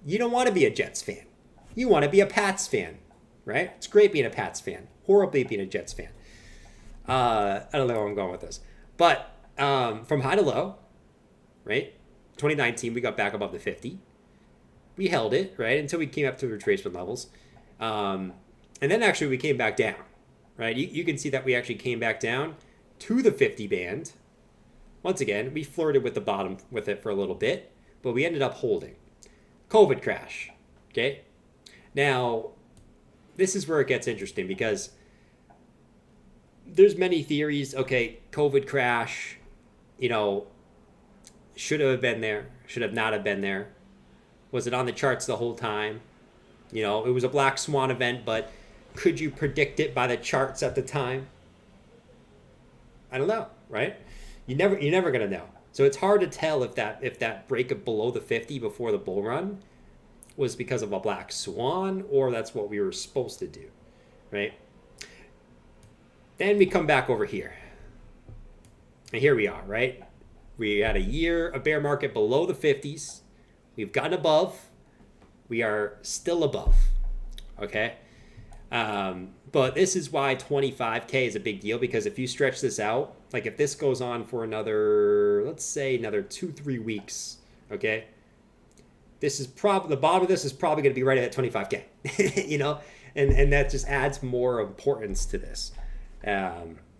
You don't want to be a Jets fan. You want to be a Pats fan, right? It's great being a Pats fan. Horribly being a Jets fan. I don't know where I'm going with this. But from high to low, right? 2019, we got back above the 50. We held it, right, until we came up to the retracement levels. And then actually we came back down, right? You can see that we actually came back down to the 50 band. Once again, we flirted with the bottom with it for a little bit, but we ended up holding. COVID crash, okay? Now, this is where it gets interesting because there's many theories. Okay, COVID crash, should have been there, should have not have been there. Was it on the charts the whole time? It was a black swan event, but could you predict it by the charts at the time? I don't know, right? You're never gonna know. So it's hard to tell if that break of below the 50 before the bull run was because of a black swan or that's what we were supposed to do, right? Then we come back over here. And here we are, right? We had a year of bear market below the 50s. We've gotten above. We are still above, okay? But this is why 25K is a big deal, because if you stretch this out, like if this goes on for another, let's say another 2-3 weeks, okay? This is probably, the bottom of this is probably going to be right at 25K, and that just adds more importance to this.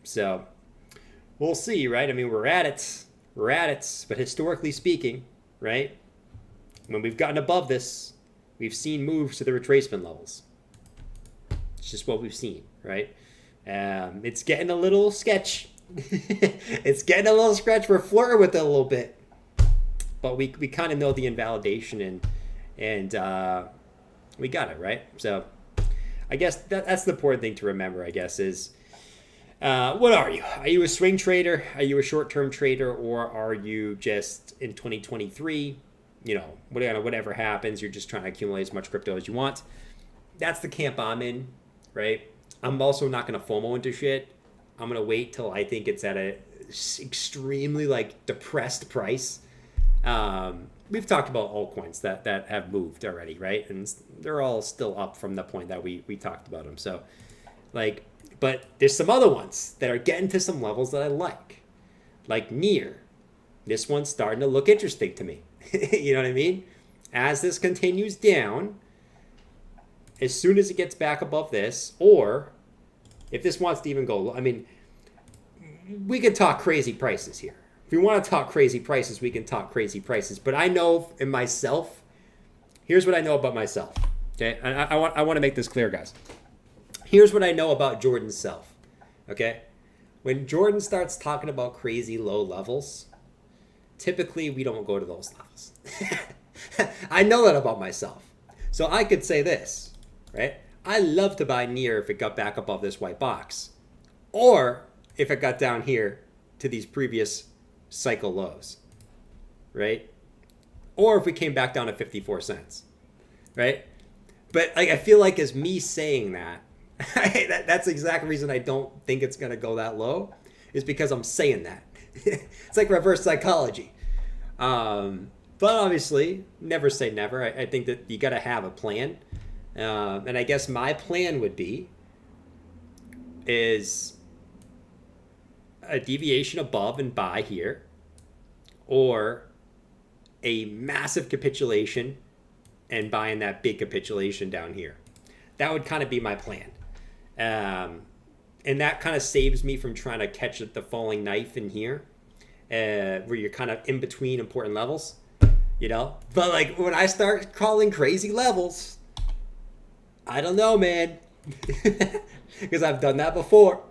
So we'll see, right? I mean, we're at it, but historically speaking, right? When we've gotten above this, we've seen moves to the retracement levels. It's just what we've seen, right? It's getting a little sketch. It's getting a little sketch. We're flirting with it a little bit. But we kind of know the invalidation and we got it, right? So I guess that's the important thing to remember, I guess, is what are you? Are you a swing trader? Are you a short-term trader? Or are you just in 2023, whatever happens, you're just trying to accumulate as much crypto as you want? That's the camp I'm in, right? I'm also not going to FOMO into shit. I'm going to wait till I think it's at a extremely depressed price. We've talked about altcoins that have moved already, right? And they're all still up from the point that we talked about them. So but there's some other ones that are getting to some levels that I like near. This one's starting to look interesting to me. You know what I mean? As this continues down, as soon as it gets back above this, or if this wants to even go low, I mean, we could talk crazy prices here. If we want to talk crazy prices, we can talk crazy prices. But I know in myself, here's what I know about myself. Okay, and I want to make this clear, guys. Here's what I know about Jordan's self. Okay, when Jordan starts talking about crazy low levels, typically we don't go to those levels. I know that about myself. So I could say this, right? I love to buy near if it got back above this white box, or if it got down here to these previous cycle lows, right? Or if we came back down to 54 cents, right? But I feel like as me saying that, that's the exact reason I don't think it's going to go that low, is because I'm saying that. It's like reverse psychology. But obviously, never say never. I think that you got to have a plan. And I guess my plan would be is a deviation above and buy here, or a massive capitulation and buying that big capitulation down here. That would kind of be my plan. And that kind of saves me from trying to catch the falling knife in here, where you're kind of in between important levels, But when I start calling crazy levels, I don't know, man, because I've done that before.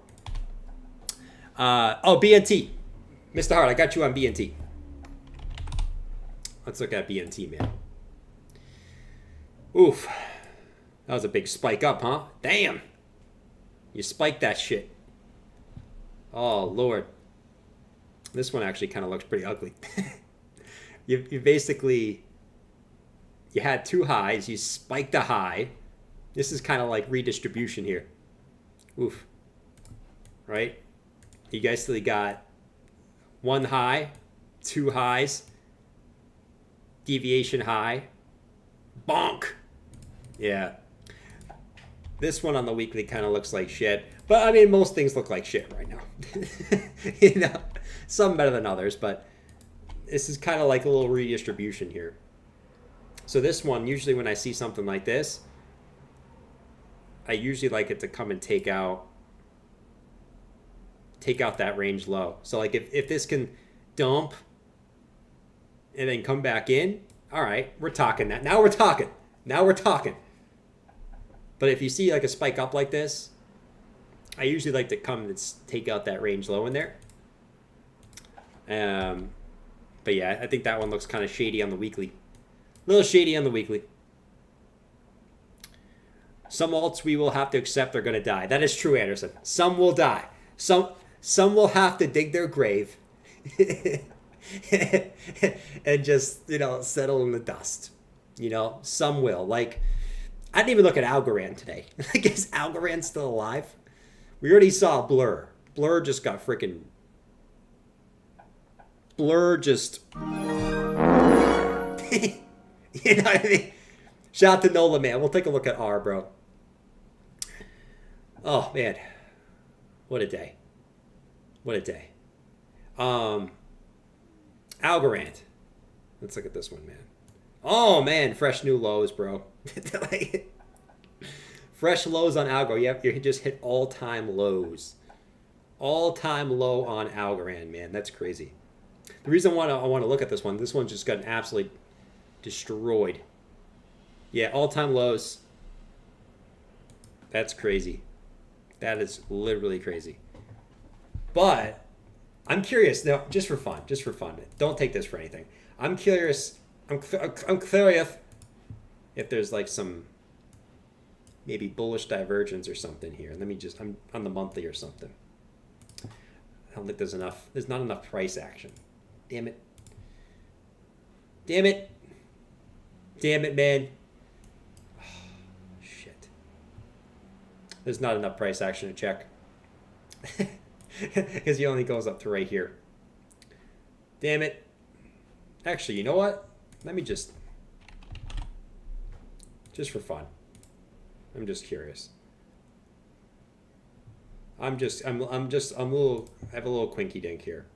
BNT. Mr. Hart, I got you on BNT. Let's look at BNT, man. Oof. That was a big spike up, huh? Damn. You spiked that shit. Oh, Lord. This one actually kind of looks pretty ugly. You basically, you had two highs. You spiked a high. This is kind of like redistribution here. Oof. Right? You guys still got One high, two highs, deviation high, bonk. Yeah. This one on the weekly kind of looks like shit. But, I mean, most things look like shit right now. You know, some better than others, but this is kind of like a little redistribution here. So this one, usually when I see something like this, I usually like it to come and take out that range low. So like if this can dump and then come back in, all right, we're talking that. Now we're talking. But if you see like a spike up like this, I usually like to come and take out that range low in there. But yeah, I think that one looks kind of shady on the weekly. A little shady on the weekly. Some alts we will have to accept are going to die. That is true, Anderson. Some will die. Some will have to dig their grave and just, you know, settle in the dust. You know, some will. Like, I didn't even look at Algorand today. Like, is Algorand still alive? We already saw Blur. Blur just got freaking... Blur just... You know what I mean? Shout out to Nola, man. We'll take a look at R, bro. Oh, man. What a day. What a day. Algorand. Let's look at this one, man. Oh, man. Fresh new lows, bro. Fresh lows on Algo. You just hit all-time lows. All-time low on Algorand, man. That's crazy. The reason I want to look at this one just got absolutely destroyed. Yeah, all-time lows. That's crazy. That is literally crazy. But I'm curious now, just for fun. Don't take this for anything. I'm curious. I'm curious if there's like some maybe bullish divergence or something here. I'm on the monthly or something. I don't think there's enough. There's not enough price action. Damn it. Damn it, man. Oh, shit. There's not enough price action to check. Because he only goes up to right here. Damn it. Actually, you know what? Let me just for fun. I'm just curious. I have a little quinky dink here.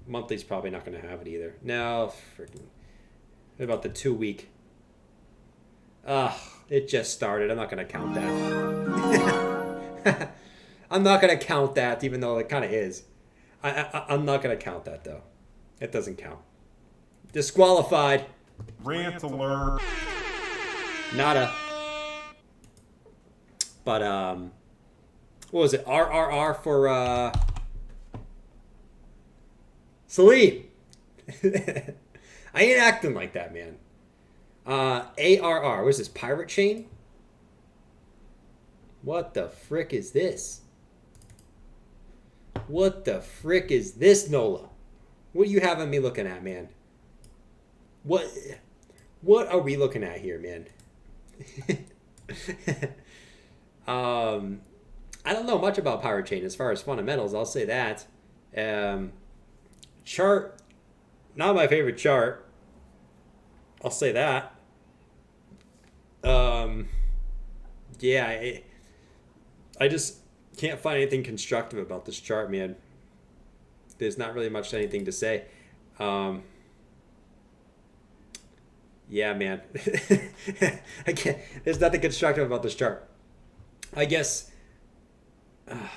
Monthly's probably not going to have it either. No, freaking. What about the 2 week? It just started. I'm not going to count that. I'm not going to count that, even though it kind of is. I'm not going to count that, though. It doesn't count. Disqualified. Rant alert. Nada. But, what was it? RRR for, Salim. I ain't acting like that, man. ARR. What is this? Pirate Chain? What the frick is this? What the frick is this, Nola? What are you having me looking at, man? What are we looking at here, man? I don't know much about Pirate Chain as far as fundamentals. I'll say that. Chart, not my favorite chart. I'll say that. Yeah, I just can't find anything constructive about this chart, man. There's not really much anything to say. Yeah, man. I can't. There's nothing constructive about this chart. I guess. I'm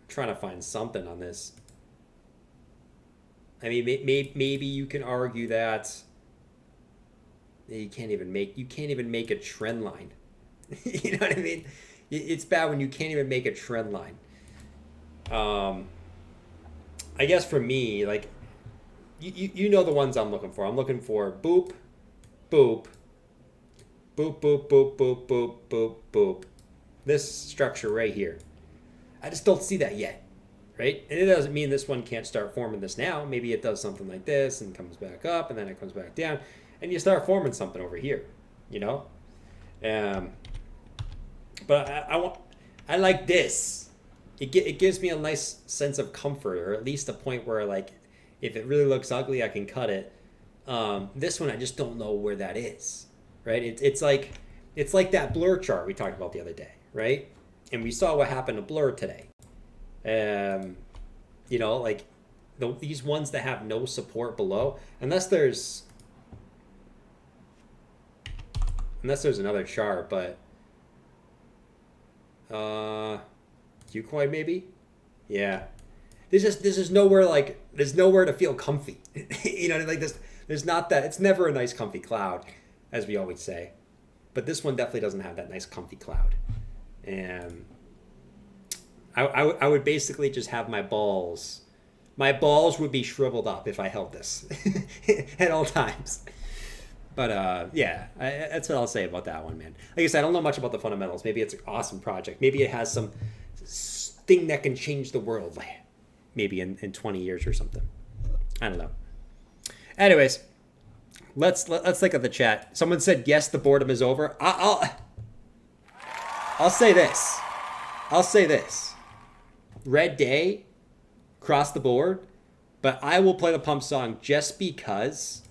trying to find something on this. I mean, maybe you can argue that you can't even make a trend line. You know what I mean? It's bad when you can't even make a trend line. I guess for me, like, you know the ones I'm looking for. I'm looking for boop, boop, boop, boop, boop, boop, boop, boop, boop. This structure right here. I just don't see that yet, right? And it doesn't mean this one can't start forming this now. Maybe it does something like this and comes back up, and then it comes back down, and you start forming something over here, you know? But I like this. it gives me a nice sense of comfort, or at least a point where like if it really looks ugly, I can cut it. This one I just don't know where that is, right? It's like that blur chart we talked about the other day, right? And we saw what happened to blur today. You know, like these ones that have no support below, unless there's another chart, but Qcoin maybe, yeah. There's just nowhere, like there's nowhere to feel comfy. You know, like this. There's not that. It's never a nice comfy cloud, as we always say, but this one definitely doesn't have that nice comfy cloud. And I would basically just have my balls. My balls would be shriveled up if I held this at all times. But yeah, that's what I'll say about that one, man. Like I said, I don't know much about the fundamentals. Maybe it's an awesome project. Maybe it has some thing that can change the world, like maybe in 20 years or something. I don't know. Anyways, let's look at the chat. Someone said yes, the boredom is over. I'll say this. I'll say this. Red Day, across the board, but I will play the pump song just because,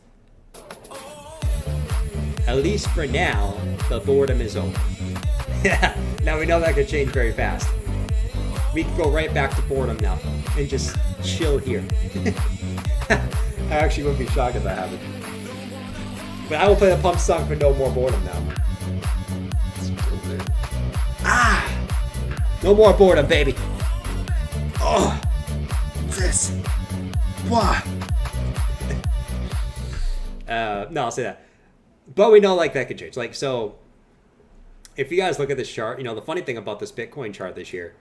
at least for now, the boredom is over. Yeah, now we know that could change very fast. We can go right back to boredom now and just chill here. I actually wouldn't be shocked if that happened. But I will play the pump song for no more boredom now. No more boredom, baby. Oh, this. Why? No, I'll say that. But we know like that could change. Like, so if you guys look at this chart, you know, the funny thing about this Bitcoin chart this year,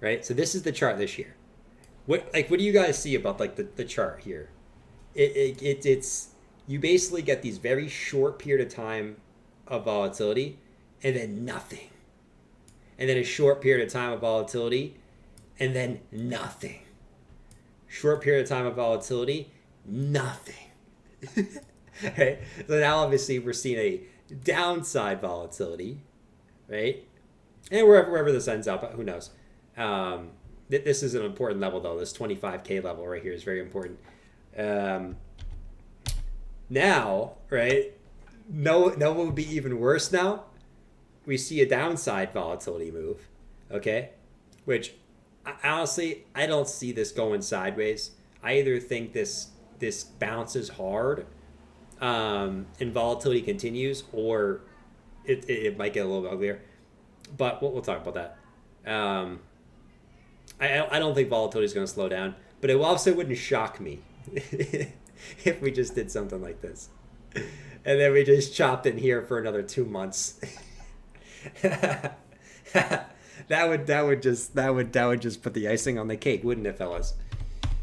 right? So this is the chart this year. What do you guys see about like the chart here? It's you basically get these very short period of time of volatility and then nothing. And then a short period of time of volatility and then nothing. Short period of time of volatility, nothing. Right? So now obviously we're seeing a downside volatility, right? And wherever this ends up, who knows? This is an important level though. This 25K level right here is very important. Now, right? No, what would be even worse now? We see a downside volatility move, okay? Which, honestly, I don't see this going sideways. I either think this bounces hard and volatility continues, or it might get a little bit uglier. But we'll talk about that. I don't think volatility is going to slow down, but it also wouldn't shock me if we just did something like this. And then we just chopped in here for another 2 months. that would just put the icing on the cake, wouldn't it, fellas?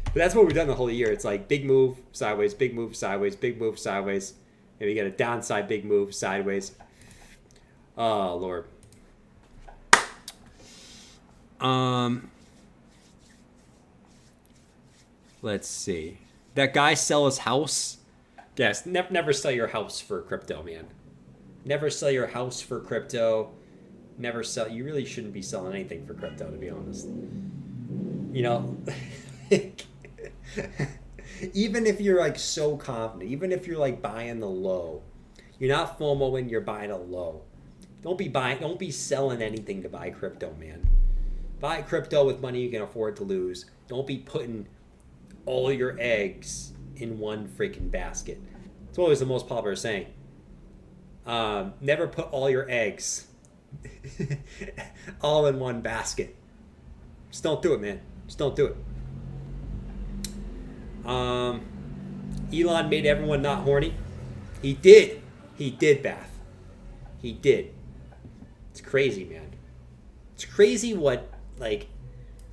But that's what we've done the whole year. It's like big move, sideways, big move, sideways, big move, sideways. And we get a downside big move, sideways. Oh, Lord. Let's see. That guy sell his house? Yes, never sell your house for crypto, man. Never sell your house for crypto. Never sell. You really shouldn't be selling anything for crypto, to be honest. You know, even if you're like so confident, even if you're like buying the low, you're not FOMOing, you're buying a low. Don't be selling anything to buy crypto, man. Buy crypto with money you can afford to lose. Don't be putting all your eggs in one freaking basket. It's always the most popular saying. Never put all your eggs all in one basket. Just don't do it, man. Just don't do it. Elon made everyone not horny. He did. He did, Bath. He did. It's crazy, man. It's crazy what, like,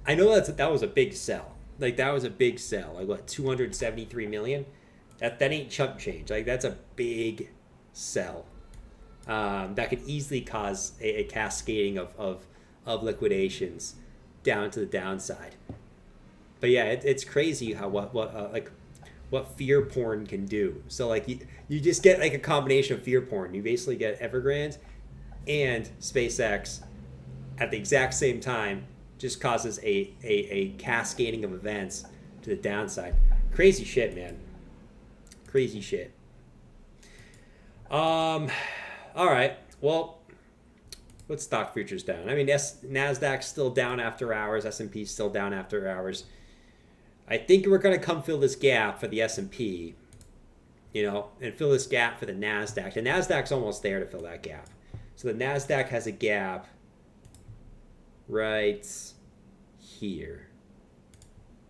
I know that was a big sell. Like, that was a big sell. Like, what, 273 million? That ain't chump change. Like, that's a big sell. That could easily cause a cascading of liquidations down to the downside. But yeah, it's crazy how what fear porn can do. So like you just get like a combination of fear porn. You basically get Evergrande and SpaceX at the exact same time just causes a cascading of events to the downside. Crazy shit, man. Crazy shit. All right. Well, what's stock futures down? I mean, NASDAQ's still down after hours. S&P's still down after hours. I think we're going to come fill this gap for the S&P, and fill this gap for the NASDAQ. The NASDAQ's almost there to fill that gap. So the NASDAQ has a gap right here.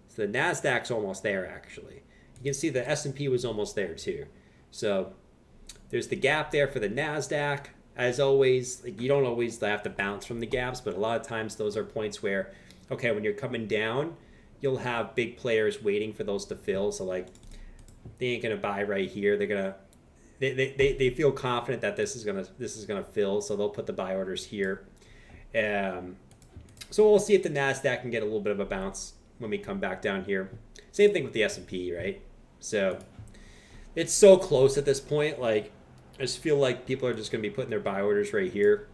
So the NASDAQ's almost there, actually. You can see the S&P was almost there, too. So there's the gap there for the NASDAQ. As always, you don't always have to bounce from the gaps, but a lot of times those are points where, okay, when you're coming down, you'll have big players waiting for those to fill. So, they ain't going to buy right here. They're going to... They feel confident that this is gonna fill, so they'll put the buy orders here. So we'll see if the NASDAQ can get a little bit of a bounce when we come back down here. Same thing with the S&P, right? So it's so close at this point. I just feel like people are just gonna be putting their buy orders right here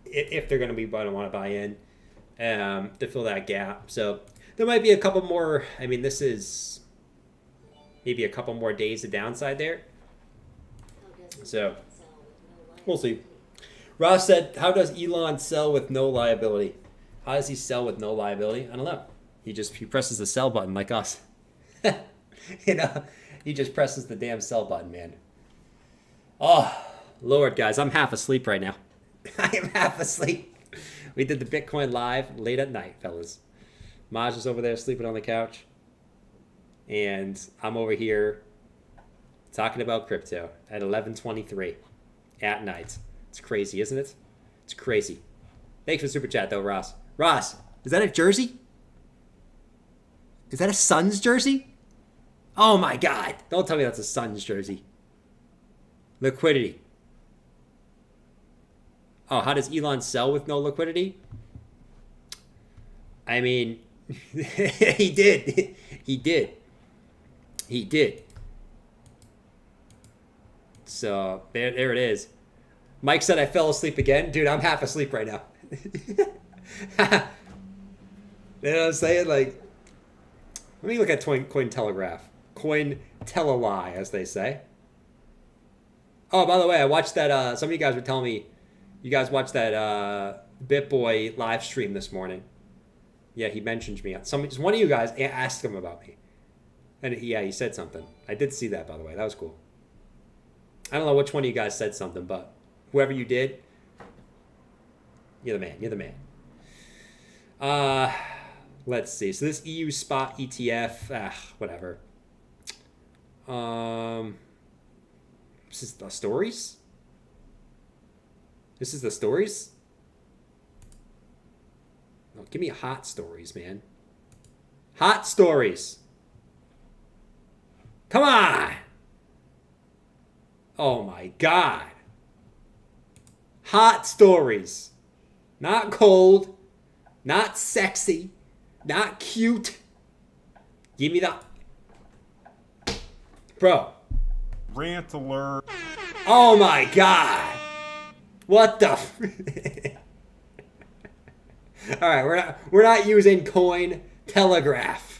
if they're gonna want to buy in to fill that gap. So there might be a couple more. I mean, this is maybe a couple more days of downside there. So, we'll see. Ross said, how does Elon sell with no liability? How does he sell with no liability? I don't know. He presses the sell button like us. He just presses the damn sell button, man. Oh, Lord, guys, I'm half asleep right now. I am half asleep. We did the Bitcoin live late at night, fellas. Maj is over there sleeping on the couch. And I'm over here talking about crypto at 11:23 at night. It's crazy, isn't it? It's crazy. Thanks for the super chat, though, Ross. Ross, is that a jersey? Is that a Suns jersey? Oh, my God. Don't tell me that's a Suns jersey. Liquidity. Oh, how does Elon sell with no liquidity? I mean, he did. He did. So there it is. Mike said I fell asleep again. Dude, I'm half asleep right now. You know what I'm saying? Let me look at Cointelegraph. Cointelelie, as they say. Oh, by the way, I watched that. Some of you guys were telling me you guys watched that BitBoy live stream this morning. Yeah, he mentioned me. One of you guys asked him about me. And yeah, he said something. I did see that, by the way. That was cool. I don't know which one of you guys said something, but whoever you did, you're the man. You're the man. Let's see. So this EU spot ETF, whatever. This is the stories? This is the stories? No, give me hot stories, man. Hot stories. Come on. Oh my God. Hot stories. Not cold. Not sexy. Not cute. Give me the... Bro. Rant alert. Oh my God. What the... All right, we're not using Cointelegraph.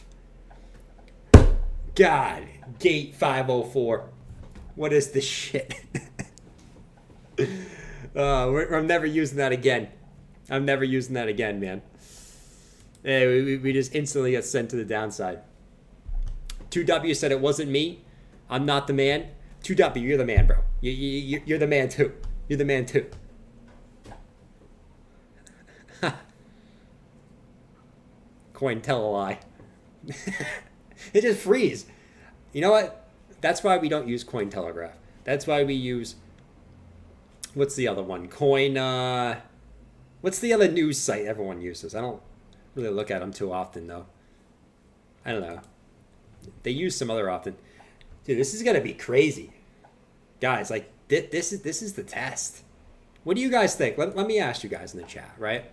God. Gate 504. What is this shit? I'm never using that again. I'm never using that again, man. Hey, we just instantly get sent to the downside. 2W said it wasn't me. I'm not the man. 2W, you're the man, bro. You're the man too. You're the man too. Cointelelie. It just freeze. You know what? That's why we don't use Cointelegraph. That's why we use... What's the other one? What's the other news site everyone uses? I don't really look at them too often, though. I don't know. They use some other often. Dude, this is going to be crazy. Guys, this is the test. What do you guys think? Let me ask you guys in the chat, right?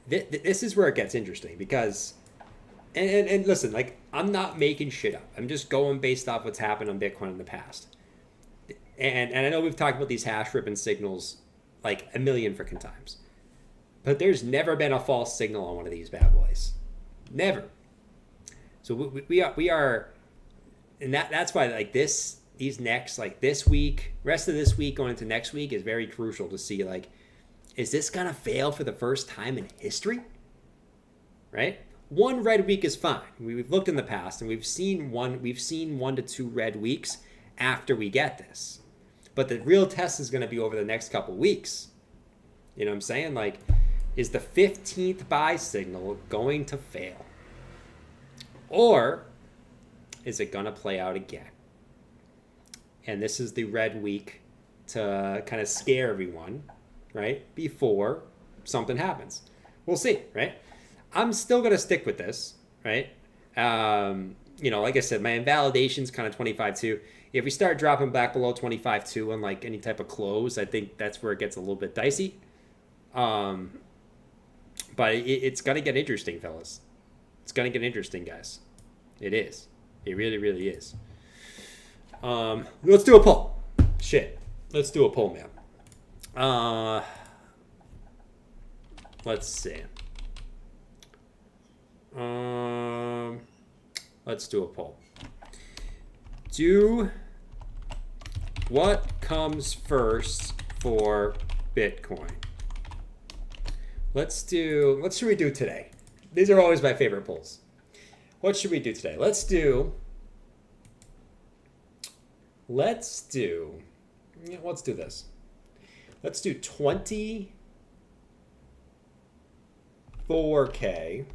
This is where it gets interesting because... And listen, I'm not making shit up. I'm just going based off what's happened on Bitcoin in the past. And I know we've talked about these hash ribbon signals a million freaking times. But there's never been a false signal on one of these bad boys. Never. So we are, and that's why like these next, like this week, rest of this week going into next week is very crucial to see, like, is this gonna fail for the first time in history? Right? One red week is fine. We've looked in the past and we've seen 1 to 2 red weeks after we get this. But the real test is going to be over the next couple weeks. You know what I'm saying? Like, is the 15th buy signal going to fail? Or is it going to play out again? And this is the red week to kind of scare everyone, right? Before something happens. We'll see, right? I'm still going to stick with this, right? Like I said, my invalidation's kind of 25.2. If we start dropping back below 25.2 on like any type of close, I think that's where it gets a little bit dicey. But it's going to get interesting, fellas. It's going to get interesting, guys. It is. It really, really is. Let's do a poll. Shit. Let's do a poll, man. Let's see. Let's do a poll. What comes first for Bitcoin? What should we do today? These are always my favorite polls. What should we do today? Let's do this. Let's do 24K.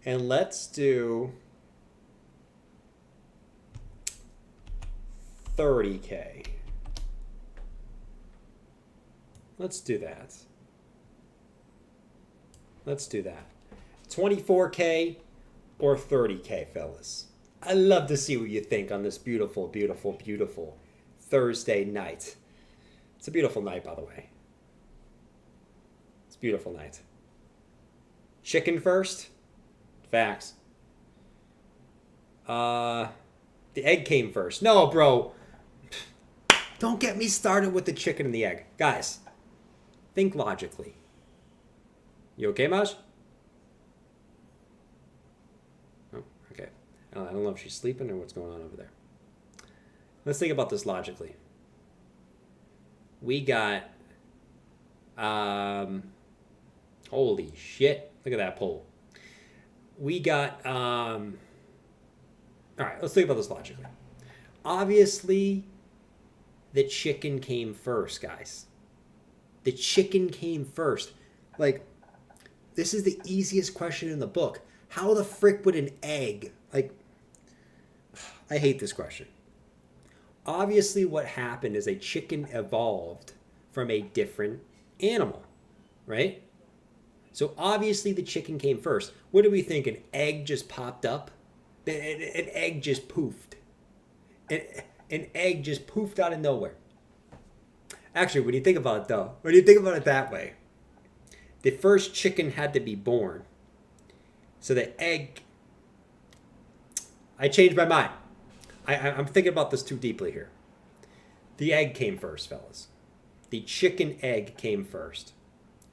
And let's do 30K. Let's do that. 24K or 30K, fellas. I love to see what you think on this beautiful, beautiful, beautiful Thursday night. It's a beautiful night, by the way. It's a beautiful night. Chicken first? Facts. The egg came first. No, bro. Don't get me started with the chicken and the egg. Guys, think logically. You okay, Maj? Oh, okay. I don't know if she's sleeping or what's going on over there. Let's think about this logically. We got... holy shit. Look at that poll. We got, all right, let's think about this logically. Obviously, the chicken came first, guys. The chicken came first. Like, this is the easiest question in the book. How the frick would an egg, like, I hate this question. Obviously, what happened is a chicken evolved from a different animal, right? So obviously the chicken came first. What do we think? An egg just popped up? An egg just poofed. An egg just poofed out of nowhere. Actually, when you think about it though, when you think about it that way, the first chicken had to be born. So the egg... I changed my mind. I'm thinking about this too deeply here. The egg came first, fellas. The chicken egg came first.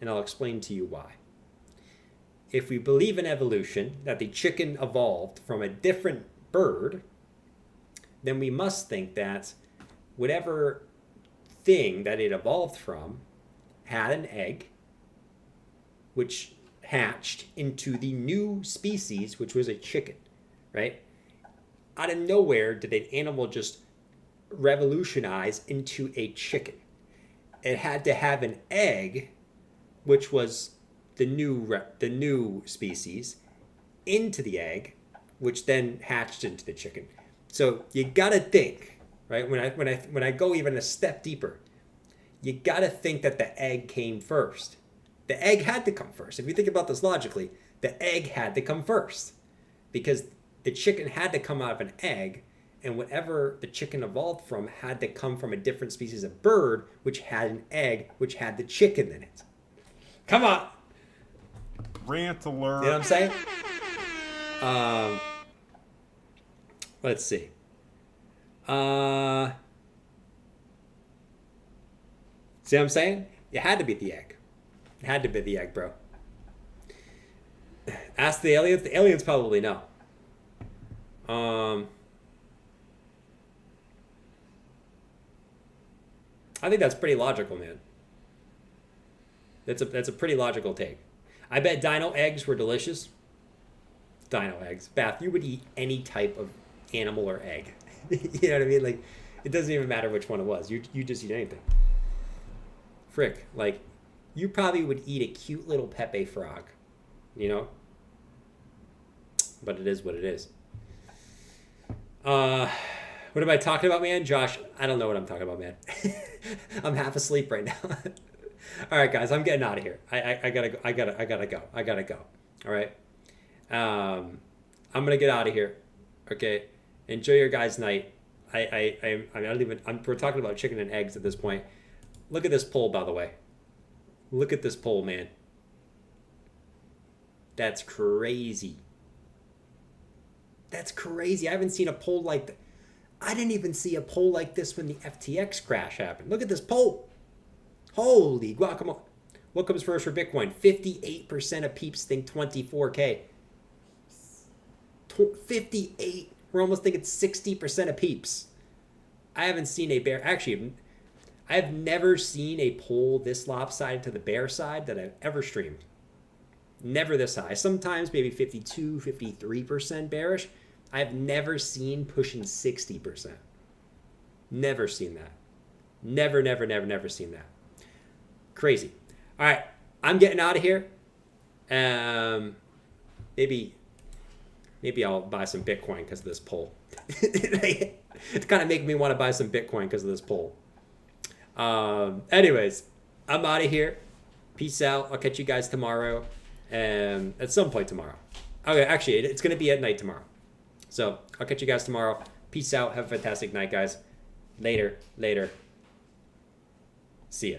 And I'll explain to you why. If we believe in evolution, that the chicken evolved from a different bird, then we must think that whatever thing that it evolved from had an egg, which hatched into the new species, which was a chicken, right? Out of nowhere did an animal just revolutionize into a chicken. It had to have an egg, which was the new species, into the egg, which then hatched into the chicken. So you gotta think, right? When I go even a step deeper, you gotta think that the egg came first. The egg had to come first. If you think about this logically, the egg had to come first, because the chicken had to come out of an egg, and whatever the chicken evolved from had to come from a different species of bird, which had an egg, which had the chicken in it. Come on. Rant alert. You know what I'm saying? Let's see. See what I'm saying? It had to be the egg. It had to be the egg, bro. Ask the aliens. The aliens probably know. I think that's pretty logical, man. That's a pretty logical take. I bet dino eggs were delicious. Dino eggs. Bath, you would eat any type of animal or egg. You know what I mean? Like, it doesn't even matter which one it was. You just eat anything. Frick. Like, you probably would eat a cute little Pepe frog. You know? But it is what it is. What am I talking about, man? Josh, I don't know what I'm talking about, man. I'm half asleep right now. All right, guys, I'm getting out of here. I gotta go. I gotta go. All right. I'm gonna get out of here. Okay. Enjoy your guys' night. I don't even. We're talking about chicken and eggs at this point. Look at this poll, by the way. Look at this poll, man. That's crazy. That's crazy. I haven't seen a poll like that. I didn't even see a poll like this when the FTX crash happened. Look at this poll. Holy guacamole. What comes first for Bitcoin? 58% of peeps think 24K. 58. We're almost thinking 60% of peeps. I haven't seen a bear. Actually, I've never seen a poll this lopsided to the bear side that I've ever streamed. Never this high. Sometimes maybe 52, 53% bearish. I've never seen pushing 60%. Never seen that. Never seen that. Crazy. All right, I'm getting out of here. Maybe I'll buy some Bitcoin because of this poll. It's kind of making me want to buy some Bitcoin because of this poll. Anyways, I'm out of here. Peace out. I'll catch you guys tomorrow. At some point tomorrow. Okay, actually, it's going to be at night tomorrow. So I'll catch you guys tomorrow. Peace out. Have a fantastic night, guys. Later. See ya.